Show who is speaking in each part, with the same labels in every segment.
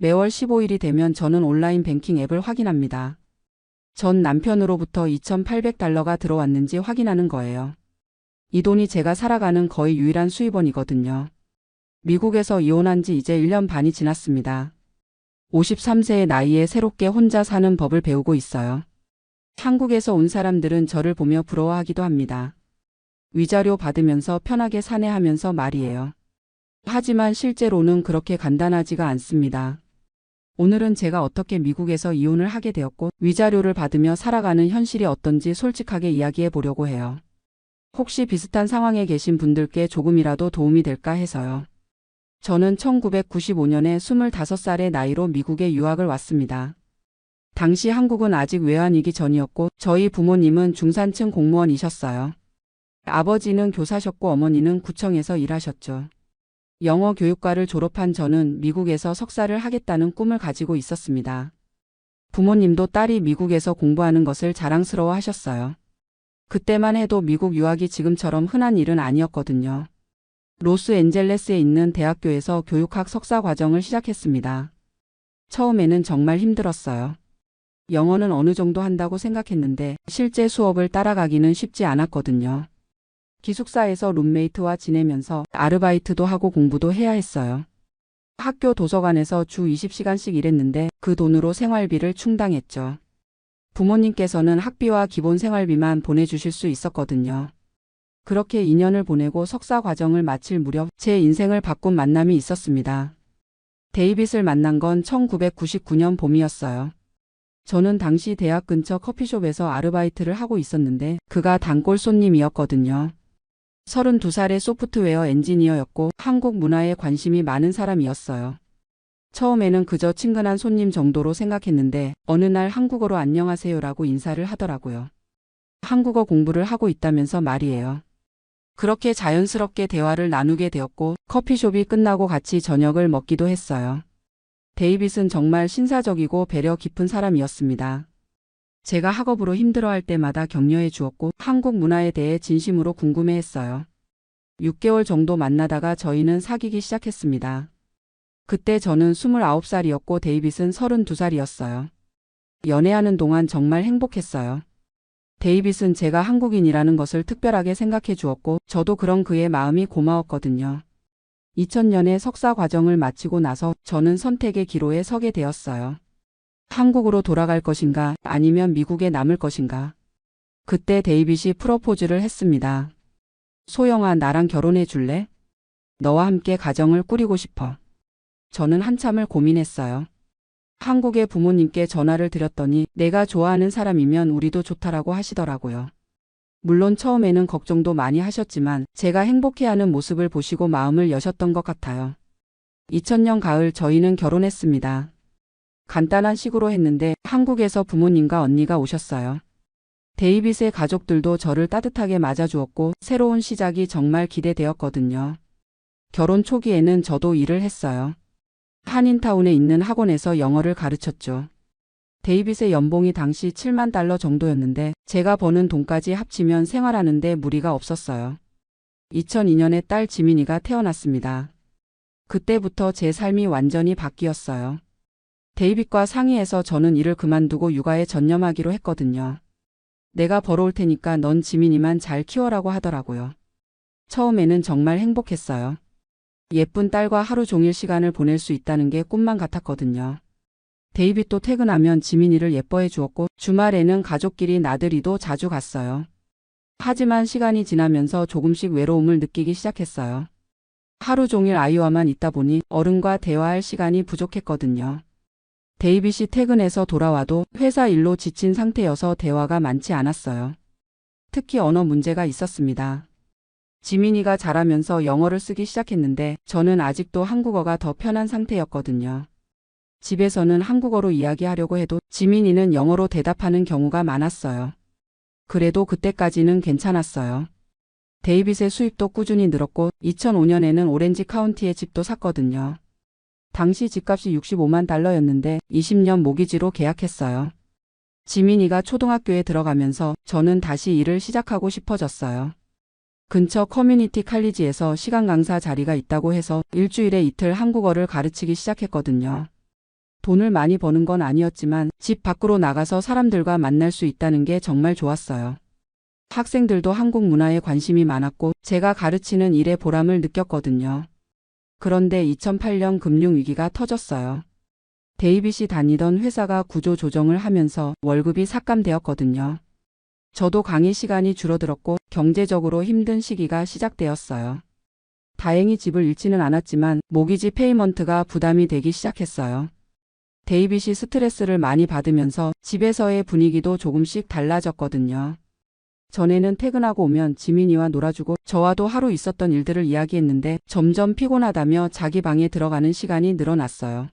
Speaker 1: 매월 15일이 되면 저는 온라인 뱅킹 앱을 확인합니다. 전 남편으로부터 $2,800가 들어왔는지 확인하는 거예요. 이 돈이 제가 살아가는 거의 유일한 수입원이거든요. 미국에서 이혼한 지 이제 1년 반이 지났습니다. 53세의 나이에 새롭게 혼자 사는 법을 배우고 있어요. 한국에서 온 사람들은 저를 보며 부러워하기도 합니다. 위자료 받으면서 편하게 사네 하면서 말이에요. 하지만 실제로는 그렇게 간단하지가 않습니다. 오늘은 제가 어떻게 미국에서 이혼을 하게 되었고 위자료를 받으며 살아가는 현실이 어떤지 솔직하게 이야기해 보려고 해요. 혹시 비슷한 상황에 계신 분들께 조금이라도 도움이 될까 해서요. 저는 1995년에 25살의 나이로 미국에 유학을 왔습니다. 당시 한국은 아직 외환위기 전이었고 저희 부모님은 중산층 공무원이셨어요. 아버지는 교사셨고 어머니는 구청에서 일하셨죠. 영어 교육과를 졸업한 저는 미국에서 석사를 하겠다는 꿈을 가지고 있었습니다. 부모님도 딸이 미국에서 공부하는 것을 자랑스러워 하셨어요. 그때만 해도 미국 유학이 지금처럼 흔한 일은 아니었거든요. 로스앤젤레스에 있는 대학교에서 교육학 석사 과정을 시작했습니다. 처음에는 정말 힘들었어요. 영어는 어느 정도 한다고 생각했는데 실제 수업을 따라가기는 쉽지 않았거든요. 기숙사에서 룸메이트와 지내면서 아르바이트도 하고 공부도 해야 했어요. 학교 도서관에서 주 20시간씩 일했는데 그 돈으로 생활비를 충당했죠. 부모님께서는 학비와 기본 생활비만 보내주실 수 있었거든요. 그렇게 2년을 보내고 석사 과정을 마칠 무렵 제 인생을 바꾼 만남이 있었습니다. 데이빗을 만난 건 1999년 봄이었어요. 저는 당시 대학 근처 커피숍에서 아르바이트를 하고 있었는데 그가 단골 손님이었거든요. 32살의 소프트웨어 엔지니어였고 한국 문화에 관심이 많은 사람이었어요. 처음에는 그저 친근한 손님 정도로 생각했는데 어느 날 한국어로 안녕하세요라고 인사를 하더라고요. 한국어 공부를 하고 있다면서 말이에요. 그렇게 자연스럽게 대화를 나누게 되었고 커피숍이 끝나고 같이 저녁을 먹기도 했어요. 데이빗은 정말 신사적이고 배려 깊은 사람이었습니다. 제가 학업으로 힘들어할 때마다 격려해 주었고 한국 문화에 대해 진심으로 궁금해했어요. 6개월 정도 만나다가 저희는 사귀기 시작했습니다. 그때 저는 29살이었고 데이빗은 32살이었어요. 연애하는 동안 정말 행복했어요. 데이빗은 제가 한국인이라는 것을 특별하게 생각해 주었고 저도 그런 그의 마음이 고마웠거든요. 2000년에 석사 과정을 마치고 나서 저는 선택의 기로에 서게 되었어요. 한국으로 돌아갈 것인가 아니면 미국에 남을 것인가. 그때 데이빗이 프러포즈를 했습니다. 소영아, 나랑 결혼해 줄래? 너와 함께 가정을 꾸리고 싶어. 저는 한참을 고민했어요. 한국의 부모님께 전화를 드렸더니 내가 좋아하는 사람이면 우리도 좋다라고 하시더라고요. 물론 처음에는 걱정도 많이 하셨지만 제가 행복해하는 모습을 보시고 마음을 여셨던 것 같아요. 2000년 가을 저희는 결혼했습니다. 간단한 식으로 했는데 한국에서 부모님과 언니가 오셨어요. 데이빗의 가족들도 저를 따뜻하게 맞아주었고 새로운 시작이 정말 기대되었거든요. 결혼 초기에는 저도 일을 했어요. 한인타운에 있는 학원에서 영어를 가르쳤죠. 데이빗의 연봉이 당시 $70,000 정도였는데 제가 버는 돈까지 합치면 생활하는데 무리가 없었어요. 2002년에 딸 지민이가 태어났습니다. 그때부터 제 삶이 완전히 바뀌었어요. 데이빗과 상의해서 저는 일을 그만두고 육아에 전념하기로 했거든요. 내가 벌어올 테니까 넌 지민이만 잘 키워라고 하더라고요. 처음에는 정말 행복했어요. 예쁜 딸과 하루 종일 시간을 보낼 수 있다는 게 꿈만 같았거든요. 데이빗도 퇴근하면 지민이를 예뻐해 주었고 주말에는 가족끼리 나들이도 자주 갔어요. 하지만 시간이 지나면서 조금씩 외로움을 느끼기 시작했어요. 하루 종일 아이와만 있다 보니 어른과 대화할 시간이 부족했거든요. 데이빗이 퇴근해서 돌아와도 회사 일로 지친 상태여서 대화가 많지 않았어요. 특히 언어 문제가 있었습니다. 지민이가 자라면서 영어를 쓰기 시작했는데 저는 아직도 한국어가 더 편한 상태였거든요. 집에서는 한국어로 이야기하려고 해도 지민이는 영어로 대답하는 경우가 많았어요. 그래도 그때까지는 괜찮았어요. 데이빗의 수입도 꾸준히 늘었고 2005년에는 오렌지 카운티에 집도 샀거든요. 당시 집값이 $65만 20년 모기지로 계약했어요. 지민이가 초등학교에 들어가면서 저는 다시 일을 시작하고 싶어졌어요. 근처 커뮤니티 칼리지에서 시간 강사 자리가 있다고 해서 일주일에 이틀 한국어를 가르치기 시작했거든요. 돈을 많이 버는 건 아니었지만 집 밖으로 나가서 사람들과 만날 수 있다는 게 정말 좋았어요. 학생들도 한국 문화에 관심이 많았고 제가 가르치는 일에 보람을 느꼈거든요. 그런데 2008년 금융위기가 터졌어요. 데이빗이 다니던 회사가 구조조정을 하면서 월급이 삭감되었거든요. 저도 강의 시간이 줄어들었고 경제적으로 힘든 시기가 시작되었어요. 다행히 집을 잃지는 않았지만 모기지 페이먼트가 부담이 되기 시작했어요. 데이빗이 스트레스를 많이 받으면서 집에서의 분위기도 조금씩 달라졌거든요. 전에는 퇴근하고 오면 지민이와 놀아주고 저와도 하루 있었던 일들을 이야기했는데 점점 피곤하다며 자기 방에 들어가는 시간이 늘어났어요.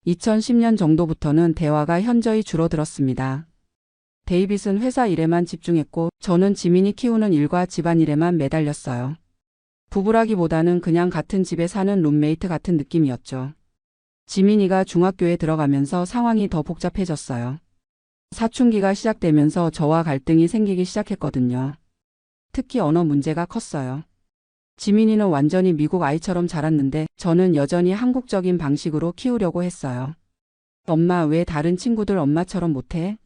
Speaker 1: 2010년 정도부터는 대화가 현저히 줄어들었습니다. 데이빗은 회사 일에만 집중했고 저는 지민이 키우는 일과 집안일에만 매달렸어요. 부부라기보다는 그냥 같은 집에 사는 룸메이트 같은 느낌이었죠. 지민이가 중학교에 들어가면서 상황이 더 복잡해졌어요. 사춘기가 시작되면서 저와 갈등이 생기기 시작했거든요. 특히 언어 문제가 컸어요. 지민이는 완전히 미국 아이처럼 자랐는데 저는 여전히 한국적인 방식으로 키우려고 했어요. 엄마, 왜 다른 친구들 엄마처럼 못해?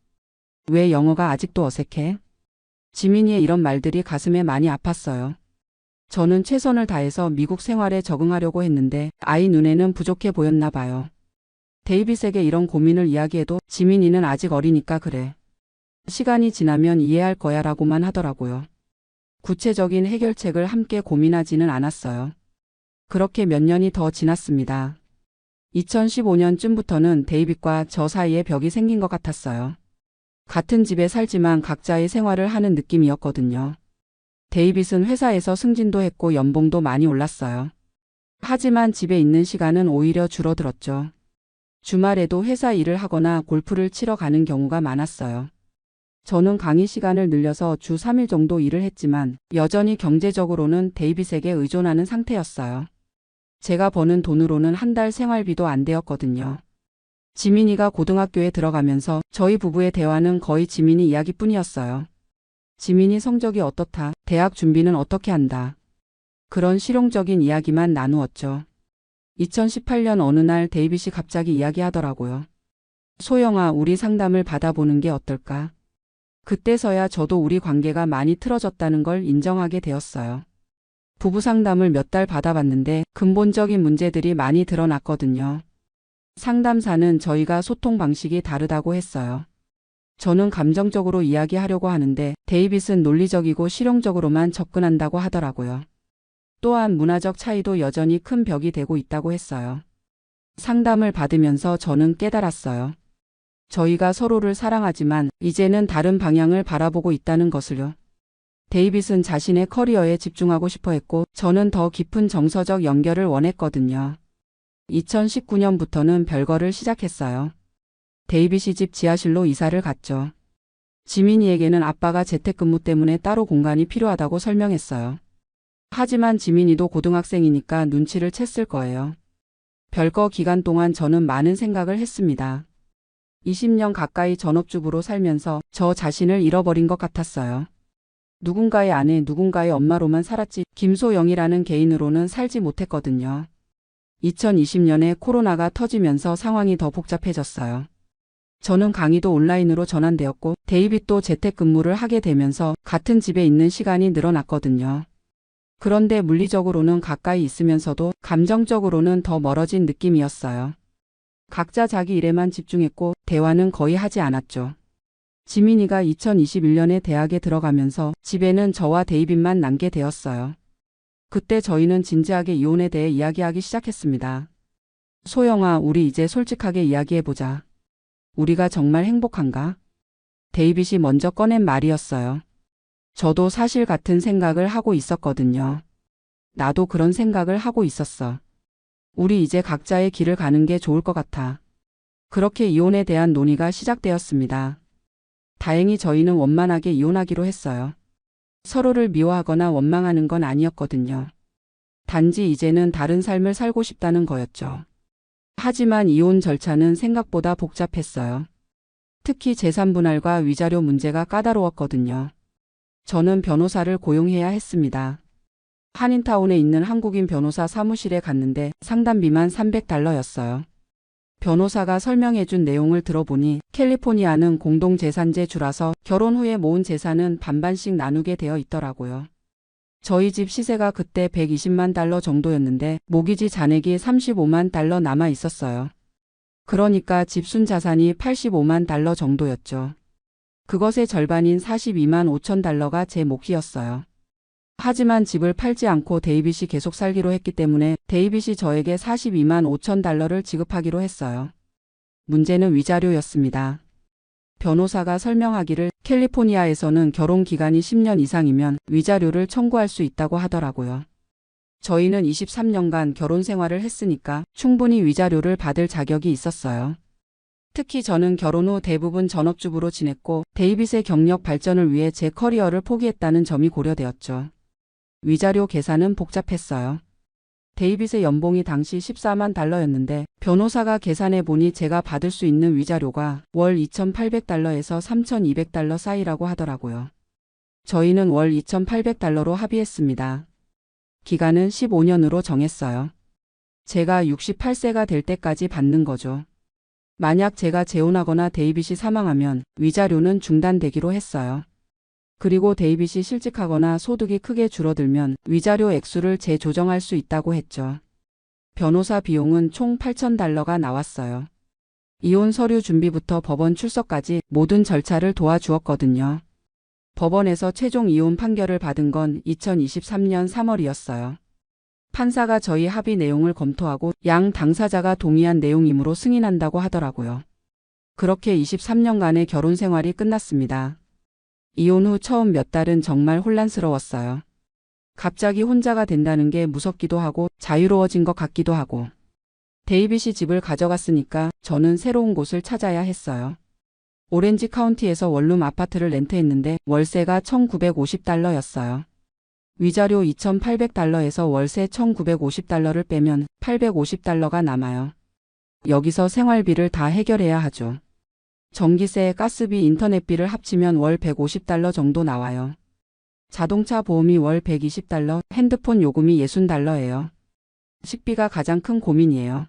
Speaker 1: 왜 영어가 아직도 어색해? 지민이의 이런 말들이 가슴에 많이 아팠어요. 저는 최선을 다해서 미국 생활에 적응하려고 했는데 아이 눈에는 부족해 보였나 봐요. 데이빗에게 이런 고민을 이야기해도 지민이는 아직 어리니까 그래. 시간이 지나면 이해할 거야 라고만 하더라고요. 구체적인 해결책을 함께 고민하지는 않았어요. 그렇게 몇 년이 더 지났습니다. 2015년쯤부터는 데이빗과 저 사이에 벽이 생긴 것 같았어요. 같은 집에 살지만 각자의 생활을 하는 느낌이었거든요. 데이빗은 회사에서 승진도 했고 연봉도 많이 올랐어요. 하지만 집에 있는 시간은 오히려 줄어들었죠. 주말에도 회사 일을 하거나 골프를 치러 가는 경우가 많았어요. 저는 강의 시간을 늘려서 주 3일 정도 일을 했지만 여전히 경제적으로는 데이빗에게 의존하는 상태였어요. 제가 버는 돈으로는 한 달 생활비도 안 되었거든요. 지민이가 고등학교에 들어가면서 저희 부부의 대화는 거의 지민이 이야기뿐이었어요. 지민이 성적이 어떻다, 대학 준비는 어떻게 한다. 그런 실용적인 이야기만 나누었죠. 2018년 어느 날 데이빗이 갑자기 이야기하더라고요. 소영아, 우리 상담을 받아보는 게 어떨까? 그때서야 저도 우리 관계가 많이 틀어졌다는 걸 인정하게 되었어요. 부부 상담을 몇 달 받아봤는데 근본적인 문제들이 많이 드러났거든요. 상담사는 저희가 소통 방식이 다르다고 했어요. 저는 감정적으로 이야기하려고 하는데 데이빗은 논리적이고 실용적으로만 접근한다고 하더라고요. 또한 문화적 차이도 여전히 큰 벽이 되고 있다고 했어요. 상담을 받으면서 저는 깨달았어요. 저희가 서로를 사랑하지만 이제는 다른 방향을 바라보고 있다는 것을요. 데이빗은 자신의 커리어에 집중하고 싶어 했고 저는 더 깊은 정서적 연결을 원했거든요. 2019년부터는 별거를 시작했어요. 데이빗이 집 지하실로 이사를 갔죠. 지민이에게는 아빠가 재택근무 때문에 따로 공간이 필요하다고 설명했어요. 하지만 지민이도 고등학생이니까 눈치를 챘을 거예요. 별거 기간 동안 저는 많은 생각을 했습니다. 20년 가까이 전업주부로 살면서 저 자신을 잃어버린 것 같았어요. 누군가의 아내, 누군가의 엄마로만 살았지 김소영이라는 개인으로는 살지 못했거든요. 2020년에 코로나가 터지면서 상황이 더 복잡해졌어요. 저는 강의도 온라인으로 전환되었고 데이빗도 재택근무를 하게 되면서 같은 집에 있는 시간이 늘어났거든요. 그런데 물리적으로는 가까이 있으면서도 감정적으로는 더 멀어진 느낌이었어요. 각자 자기 일에만 집중했고 대화는 거의 하지 않았죠. 지민이가 2021년에 대학에 들어가면서 집에는 저와 데이빗만 남게 되었어요. 그때 저희는 진지하게 이혼에 대해 이야기하기 시작했습니다. 소영아, 우리 이제 솔직하게 이야기해보자. 우리가 정말 행복한가? 데이빗이 먼저 꺼낸 말이었어요. 저도 사실 같은 생각을 하고 있었거든요. 나도 그런 생각을 하고 있었어. 우리 이제 각자의 길을 가는 게 좋을 것 같아. 그렇게 이혼에 대한 논의가 시작되었습니다. 다행히 저희는 원만하게 이혼하기로 했어요. 서로를 미워하거나 원망하는 건 아니었거든요. 단지 이제는 다른 삶을 살고 싶다는 거였죠. 하지만 이혼 절차는 생각보다 복잡했어요. 특히 재산분할과 위자료 문제가 까다로웠거든요. 저는 변호사를 고용해야 했습니다. 한인타운에 있는 한국인 변호사 사무실에 갔는데 상담비만 $300였어요. 변호사가 설명해준 내용을 들어보니 캘리포니아는 공동재산제 주라서 결혼 후에 모은 재산은 반반씩 나누게 되어 있더라고요. 저희 집 시세가 그때 120만 달러 정도였는데 모기지 잔액이 35만 달러 남아 있었어요. 그러니까 집 순자산이 85만 달러 정도였죠. 그것의 절반인 42만 5천 달러가 제 몫이었어요. 하지만 집을 팔지 않고 데이빗이 계속 살기로 했기 때문에 데이빗이 저에게 42만 5천 달러를 지급하기로 했어요. 문제는 위자료였습니다. 변호사가 설명하기를 캘리포니아에서는 결혼 기간이 10년 이상이면 위자료를 청구할 수 있다고 하더라고요. 저희는 23년간 결혼 생활을 했으니까 충분히 위자료를 받을 자격이 있었어요. 특히 저는 결혼 후 대부분 전업주부로 지냈고 데이빗의 경력 발전을 위해 제 커리어를 포기했다는 점이 고려되었죠. 위자료 계산은 복잡했어요. 데이빗의 연봉이 당시 14만 달러였는데 변호사가 계산해 보니 제가 받을 수 있는 위자료가 월 2,800달러에서 3,200달러 사이라고 하더라고요. 저희는 월 2,800달러로 합의했습니다. 기간은 15년으로 정했어요. 제가 68세가 될 때까지 받는 거죠. 만약 제가 재혼하거나 데이빗이 사망하면 위자료는 중단되기로 했어요. 그리고 데이빗이 실직하거나 소득이 크게 줄어들면 위자료 액수를 재조정할 수 있다고 했죠. 변호사 비용은 총 8,000달러가 나왔어요. 이혼 서류 준비부터 법원 출석까지 모든 절차를 도와주었거든요. 법원에서 최종 이혼 판결을 받은 건 2023년 3월이었어요. 판사가 저희 합의 내용을 검토하고 양 당사자가 동의한 내용이므로 승인한다고 하더라고요. 그렇게 23년간의 결혼 생활이 끝났습니다. 이혼 후 처음 몇 달은 정말 혼란스러웠어요. 갑자기 혼자가 된다는 게 무섭기도 하고 자유로워진 것 같기도 하고. 데이빗이 집을 가져갔으니까 저는 새로운 곳을 찾아야 했어요. 오렌지 카운티에서 원룸 아파트를 렌트했는데 월세가 1,950달러였어요. 위자료 2,800달러에서 월세 1,950달러를 빼면 850달러가 남아요. 여기서 생활비를 다 해결해야 하죠. 전기세, 가스비, 인터넷비를 합치면 월 150달러 정도 나와요. 자동차 보험이 월 120달러, 핸드폰 요금이 60달러예요. 식비가 가장 큰 고민이에요.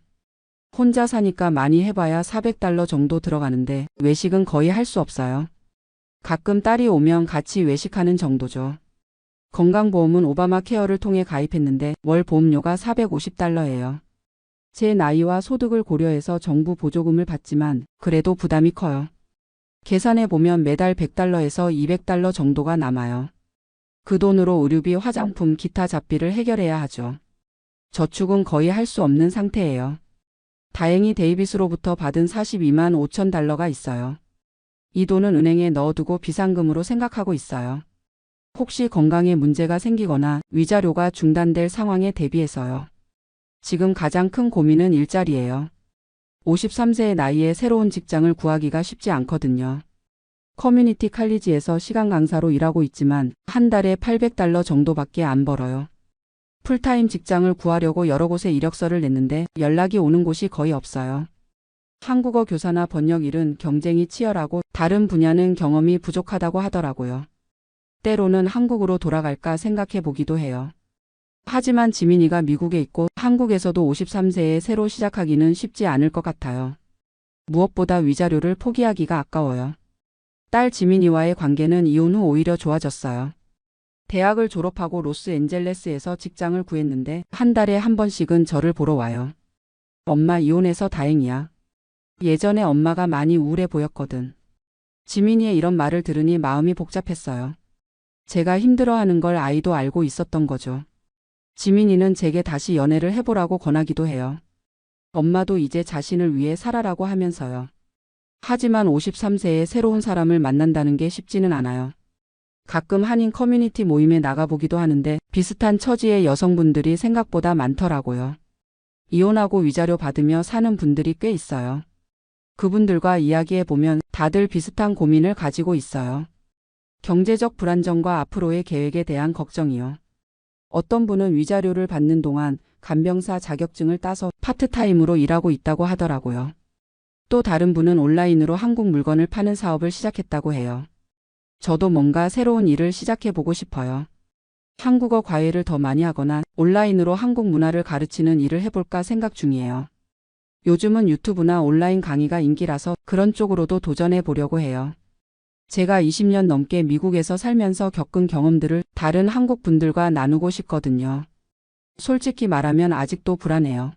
Speaker 1: 혼자 사니까 많이 해봐야 400달러 정도 들어가는데 외식은 거의 할 수 없어요. 가끔 딸이 오면 같이 외식하는 정도죠. 건강보험은 오바마 케어를 통해 가입했는데 월 보험료가 450달러예요. 제 나이와 소득을 고려해서 정부 보조금을 받지만 그래도 부담이 커요. 계산해보면 매달 100달러에서 200달러 정도가 남아요. 그 돈으로 의류비, 화장품, 기타 잡비를 해결해야 하죠. 저축은 거의 할 수 없는 상태예요. 다행히 데이빗으로부터 받은 42만 5천 달러가 있어요. 이 돈은 은행에 넣어두고 비상금으로 생각하고 있어요. 혹시 건강에 문제가 생기거나 위자료가 중단될 상황에 대비해서요. 지금 가장 큰 고민은 일자리예요. 53세의 나이에 새로운 직장을 구하기가 쉽지 않거든요. 커뮤니티 칼리지에서 시간 강사로 일하고 있지만 한 달에 800달러 정도밖에 안 벌어요. 풀타임 직장을 구하려고 여러 곳에 이력서를 냈는데 연락이 오는 곳이 거의 없어요. 한국어 교사나 번역 일은 경쟁이 치열하고 다른 분야는 경험이 부족하다고 하더라고요. 때로는 한국으로 돌아갈까 생각해 보기도 해요. 하지만 지민이가 미국에 있고 한국에서도 53세에 새로 시작하기는 쉽지 않을 것 같아요. 무엇보다 위자료를 포기하기가 아까워요. 딸 지민이와의 관계는 이혼 후 오히려 좋아졌어요. 대학을 졸업하고 로스앤젤레스에서 직장을 구했는데 한 달에 한 번씩은 저를 보러 와요. 엄마 이혼해서 다행이야. 예전에 엄마가 많이 우울해 보였거든. 지민이의 이런 말을 들으니 마음이 복잡했어요. 제가 힘들어하는 걸 아이도 알고 있었던 거죠. 지민이는 제게 다시 연애를 해보라고 권하기도 해요. 엄마도 이제 자신을 위해 살아라고 하면서요. 하지만 53세에 새로운 사람을 만난다는 게 쉽지는 않아요. 가끔 한인 커뮤니티 모임에 나가보기도 하는데 비슷한 처지의 여성분들이 생각보다 많더라고요. 이혼하고 위자료 받으며 사는 분들이 꽤 있어요. 그분들과 이야기해보면 다들 비슷한 고민을 가지고 있어요. 경제적 불안정과 앞으로의 계획에 대한 걱정이요. 어떤 분은 위자료를 받는 동안 간병사 자격증을 따서 파트타임으로 일하고 있다고 하더라고요. 또 다른 분은 온라인으로 한국 물건을 파는 사업을 시작했다고 해요. 저도 뭔가 새로운 일을 시작해보고 싶어요. 한국어 과외를 더 많이 하거나 온라인으로 한국 문화를 가르치는 일을 해볼까 생각 중이에요. 요즘은 유튜브나 온라인 강의가 인기라서 그런 쪽으로도 도전해 보려고 해요. 제가 20년 넘게 미국에서 살면서 겪은 경험들을 다른 한국 분들과 나누고 싶거든요. 솔직히 말하면 아직도 불안해요.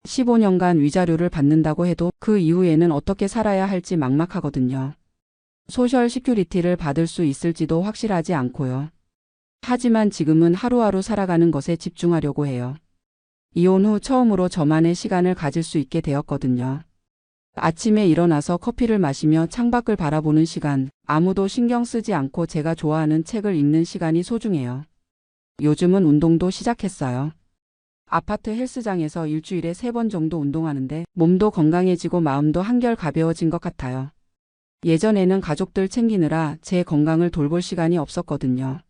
Speaker 1: 15년간 위자료를 받는다고 해도 그 이후에는 어떻게 살아야 할지 막막하거든요. 소셜 시큐리티를 받을 수 있을지도 확실하지 않고요. 하지만 지금은 하루하루 살아가는 것에 집중하려고 해요. 이혼 후 처음으로 저만의 시간을 가질 수 있게 되었거든요. 아침에 일어나서 커피를 마시며 창밖을 바라보는 시간, 아무도 신경 쓰지 않고 제가 좋아하는 책을 읽는 시간이 소중해요. 요즘은 운동도 시작했어요. 아파트 헬스장에서 일주일에 3번 정도 운동하는데 몸도 건강해지고 마음도 한결 가벼워진 것 같아요. 예전에는 가족들 챙기느라 제 건강을 돌볼 시간이 없었거든요.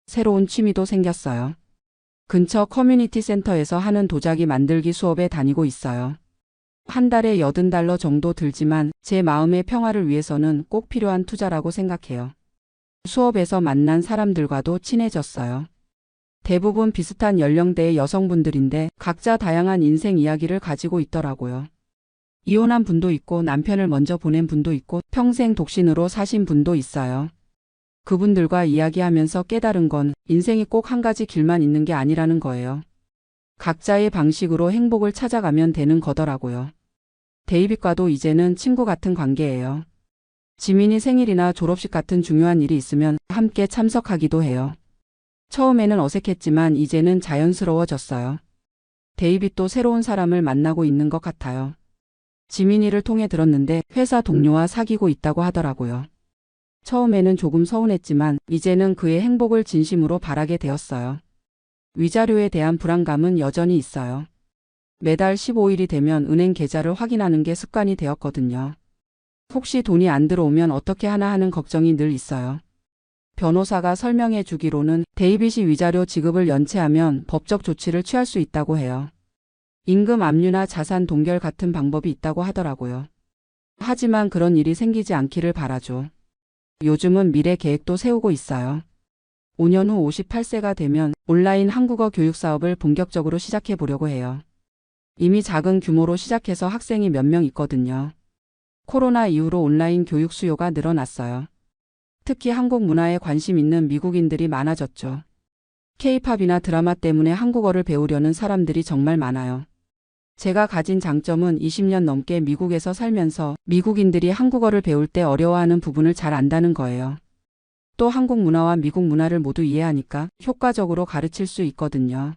Speaker 1: 새로운 취미도 생겼어요. 근처 커뮤니티 센터에서 하는 도자기 만들기 수업에 다니고 있어요. 한 달에 $80 정도 들지만 제 마음의 평화를 위해서는 꼭 필요한 투자라고 생각해요. 수업에서 만난 사람들과도 친해졌어요. 대부분 비슷한 연령대의 여성분들인데 각자 다양한 인생 이야기를 가지고 있더라고요. 이혼한 분도 있고 남편을 먼저 보낸 분도 있고 평생 독신으로 사신 분도 있어요. 그분들과 이야기하면서 깨달은 건 인생이 꼭 한 가지 길만 있는 게 아니라는 거예요. 각자의 방식으로 행복을 찾아가면 되는 거더라고요. 데이빗과도 이제는 친구 같은 관계예요. 지민이 생일이나 졸업식 같은 중요한 일이 있으면 함께 참석하기도 해요. 처음에는 어색했지만 이제는 자연스러워졌어요. 데이빗도 새로운 사람을 만나고 있는 것 같아요. 지민이를 통해 들었는데 회사 동료와 사귀고 있다고 하더라고요. 처음에는 조금 서운했지만 이제는 그의 행복을 진심으로 바라게 되었어요. 위자료에 대한 불안감은 여전히 있어요. 매달 15일이 되면 은행 계좌를 확인하는 게 습관이 되었거든요. 혹시 돈이 안 들어오면 어떻게 하나 하는 걱정이 늘 있어요. 변호사가 설명해 주기로는 데이빗이 위자료 지급을 연체하면 법적 조치를 취할 수 있다고 해요. 임금 압류나 자산 동결 같은 방법이 있다고 하더라고요. 하지만 그런 일이 생기지 않기를 바라죠. 요즘은 미래 계획도 세우고 있어요. 5년 후 58세가 되면 온라인 한국어 교육 사업을 본격적으로 시작해 보려고 해요. 이미 작은 규모로 시작해서 학생이 몇 명 있거든요. 코로나 이후로 온라인 교육 수요가 늘어났어요. 특히 한국 문화에 관심 있는 미국인들이 많아졌죠. K-팝이나 드라마 때문에 한국어를 배우려는 사람들이 정말 많아요. 제가 가진 장점은 20년 넘게 미국에서 살면서 미국인들이 한국어를 배울 때 어려워하는 부분을 잘 안다는 거예요. 또 한국 문화와 미국 문화를 모두 이해하니까 효과적으로 가르칠 수 있거든요.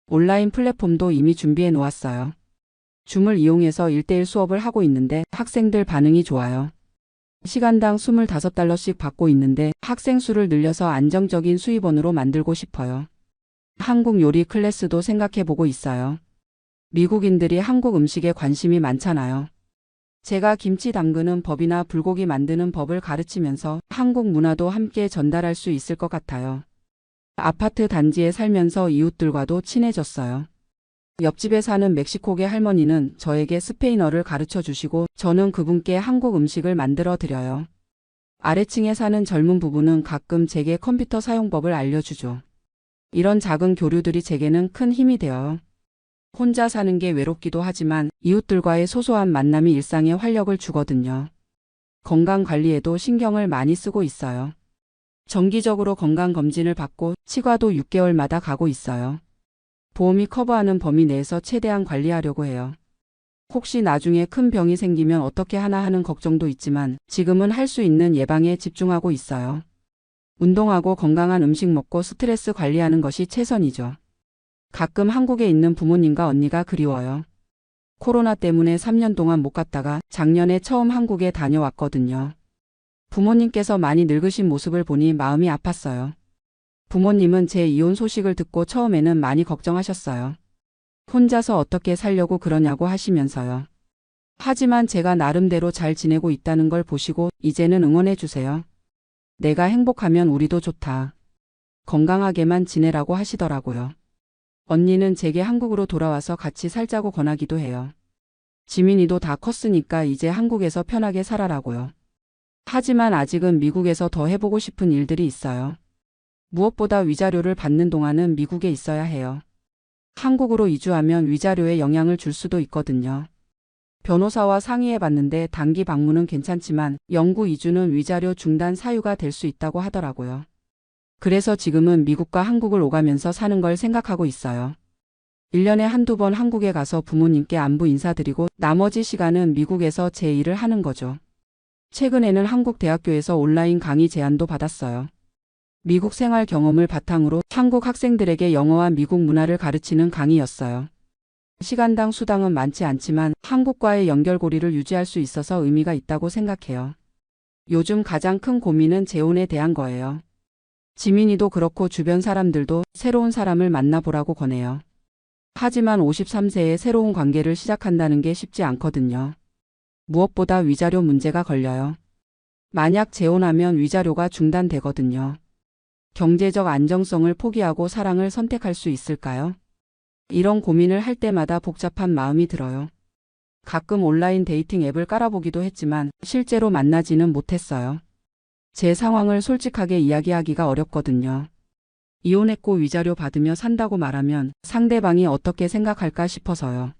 Speaker 1: 온라인 플랫폼도 이미 준비해 놓았어요. 줌을 이용해서 1:1 수업을 하고 있는데 학생들 반응이 좋아요. 시간당 $25씩 받고 있는데 학생 수를 늘려서 안정적인 수입원으로 만들고 싶어요. 한국 요리 클래스도 생각해 보고 있어요. 미국인들이 한국 음식에 관심이 많잖아요. 제가 김치 담그는 법이나 불고기 만드는 법을 가르치면서 한국 문화도 함께 전달할 수 있을 것 같아요. 아파트 단지에 살면서 이웃들과도 친해졌어요. 옆집에 사는 멕시코계 할머니는 저에게 스페인어를 가르쳐 주시고 저는 그분께 한국 음식을 만들어 드려요. 아래층에 사는 젊은 부부는 가끔 제게 컴퓨터 사용법을 알려주죠. 이런 작은 교류들이 제게는 큰 힘이 되어요. 혼자 사는 게 외롭기도 하지만 이웃들과의 소소한 만남이 일상에 활력을 주거든요. 건강 관리에도 신경을 많이 쓰고 있어요. 정기적으로 건강검진을 받고 치과도 6개월마다 가고 있어요. 보험이 커버하는 범위 내에서 최대한 관리하려고 해요. 혹시 나중에 큰 병이 생기면 어떻게 하나 하는 걱정도 있지만 지금은 할 수 있는 예방에 집중하고 있어요. 운동하고 건강한 음식 먹고 스트레스 관리하는 것이 최선이죠. 가끔 한국에 있는 부모님과 언니가 그리워요. 코로나 때문에 3년 동안 못 갔다가 작년에 처음 한국에 다녀왔거든요. 부모님께서 많이 늙으신 모습을 보니 마음이 아팠어요. 부모님은 제 이혼 소식을 듣고 처음에는 많이 걱정하셨어요. 혼자서 어떻게 살려고 그러냐고 하시면서요. 하지만 제가 나름대로 잘 지내고 있다는 걸 보시고 이제는 응원해 주세요. 내가 행복하면 우리도 좋다. 건강하게만 지내라고 하시더라고요. 언니는 제게 한국으로 돌아와서 같이 살자고 권하기도 해요. 지민이도 다 컸으니까 이제 한국에서 편하게 살아라고요. 하지만 아직은 미국에서 더 해보고 싶은 일들이 있어요. 무엇보다 위자료를 받는 동안은 미국에 있어야 해요. 한국으로 이주하면 위자료에 영향을 줄 수도 있거든요. 변호사와 상의해봤는데 단기 방문은 괜찮지만 영구 이주는 위자료 중단 사유가 될 수 있다고 하더라고요. 그래서 지금은 미국과 한국을 오가면서 사는 걸 생각하고 있어요. 1년에 한두 번 한국에 가서 부모님께 안부 인사드리고 나머지 시간은 미국에서 제 일을 하는 거죠. 최근에는 한국 대학교에서 온라인 강의 제안도 받았어요. 미국 생활 경험을 바탕으로 한국 학생들에게 영어와 미국 문화를 가르치는 강의였어요. 시간당 수당은 많지 않지만 한국과의 연결고리를 유지할 수 있어서 의미가 있다고 생각해요. 요즘 가장 큰 고민은 재혼에 대한 거예요. 지민이도 그렇고 주변 사람들도 새로운 사람을 만나보라고 권해요. 하지만 53세에 새로운 관계를 시작한다는 게 쉽지 않거든요. 무엇보다 위자료 문제가 걸려요. 만약 재혼하면 위자료가 중단되거든요. 경제적 안정성을 포기하고 사랑을 선택할 수 있을까요? 이런 고민을 할 때마다 복잡한 마음이 들어요. 가끔 온라인 데이팅 앱을 깔아보기도 했지만 실제로 만나지는 못했어요. 제 상황을 솔직하게 이야기하기가 어렵거든요. 이혼했고 위자료 받으며 산다고 말하면 상대방이 어떻게 생각할까 싶어서요.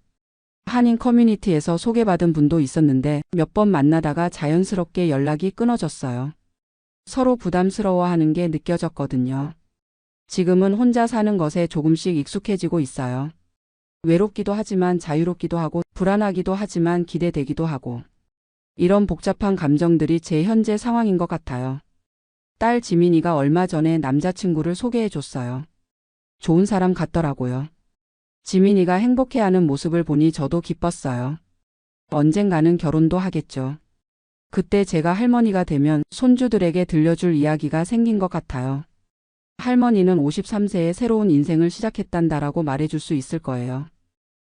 Speaker 1: 한인 커뮤니티에서 소개받은 분도 있었는데 몇 번 만나다가 자연스럽게 연락이 끊어졌어요. 서로 부담스러워하는 게 느껴졌거든요. 지금은 혼자 사는 것에 조금씩 익숙해지고 있어요. 외롭기도 하지만 자유롭기도 하고 불안하기도 하지만 기대되기도 하고 이런 복잡한 감정들이 제 현재 상황인 것 같아요. 딸 지민이가 얼마 전에 남자친구를 소개해줬어요. 좋은 사람 같더라고요. 지민이가 행복해하는 모습을 보니 저도 기뻤어요. 언젠가는 결혼도 하겠죠. 그때 제가 할머니가 되면 손주들에게 들려줄 이야기가 생긴 것 같아요. 할머니는 53세에 새로운 인생을 시작했단다라고 말해줄 수 있을 거예요.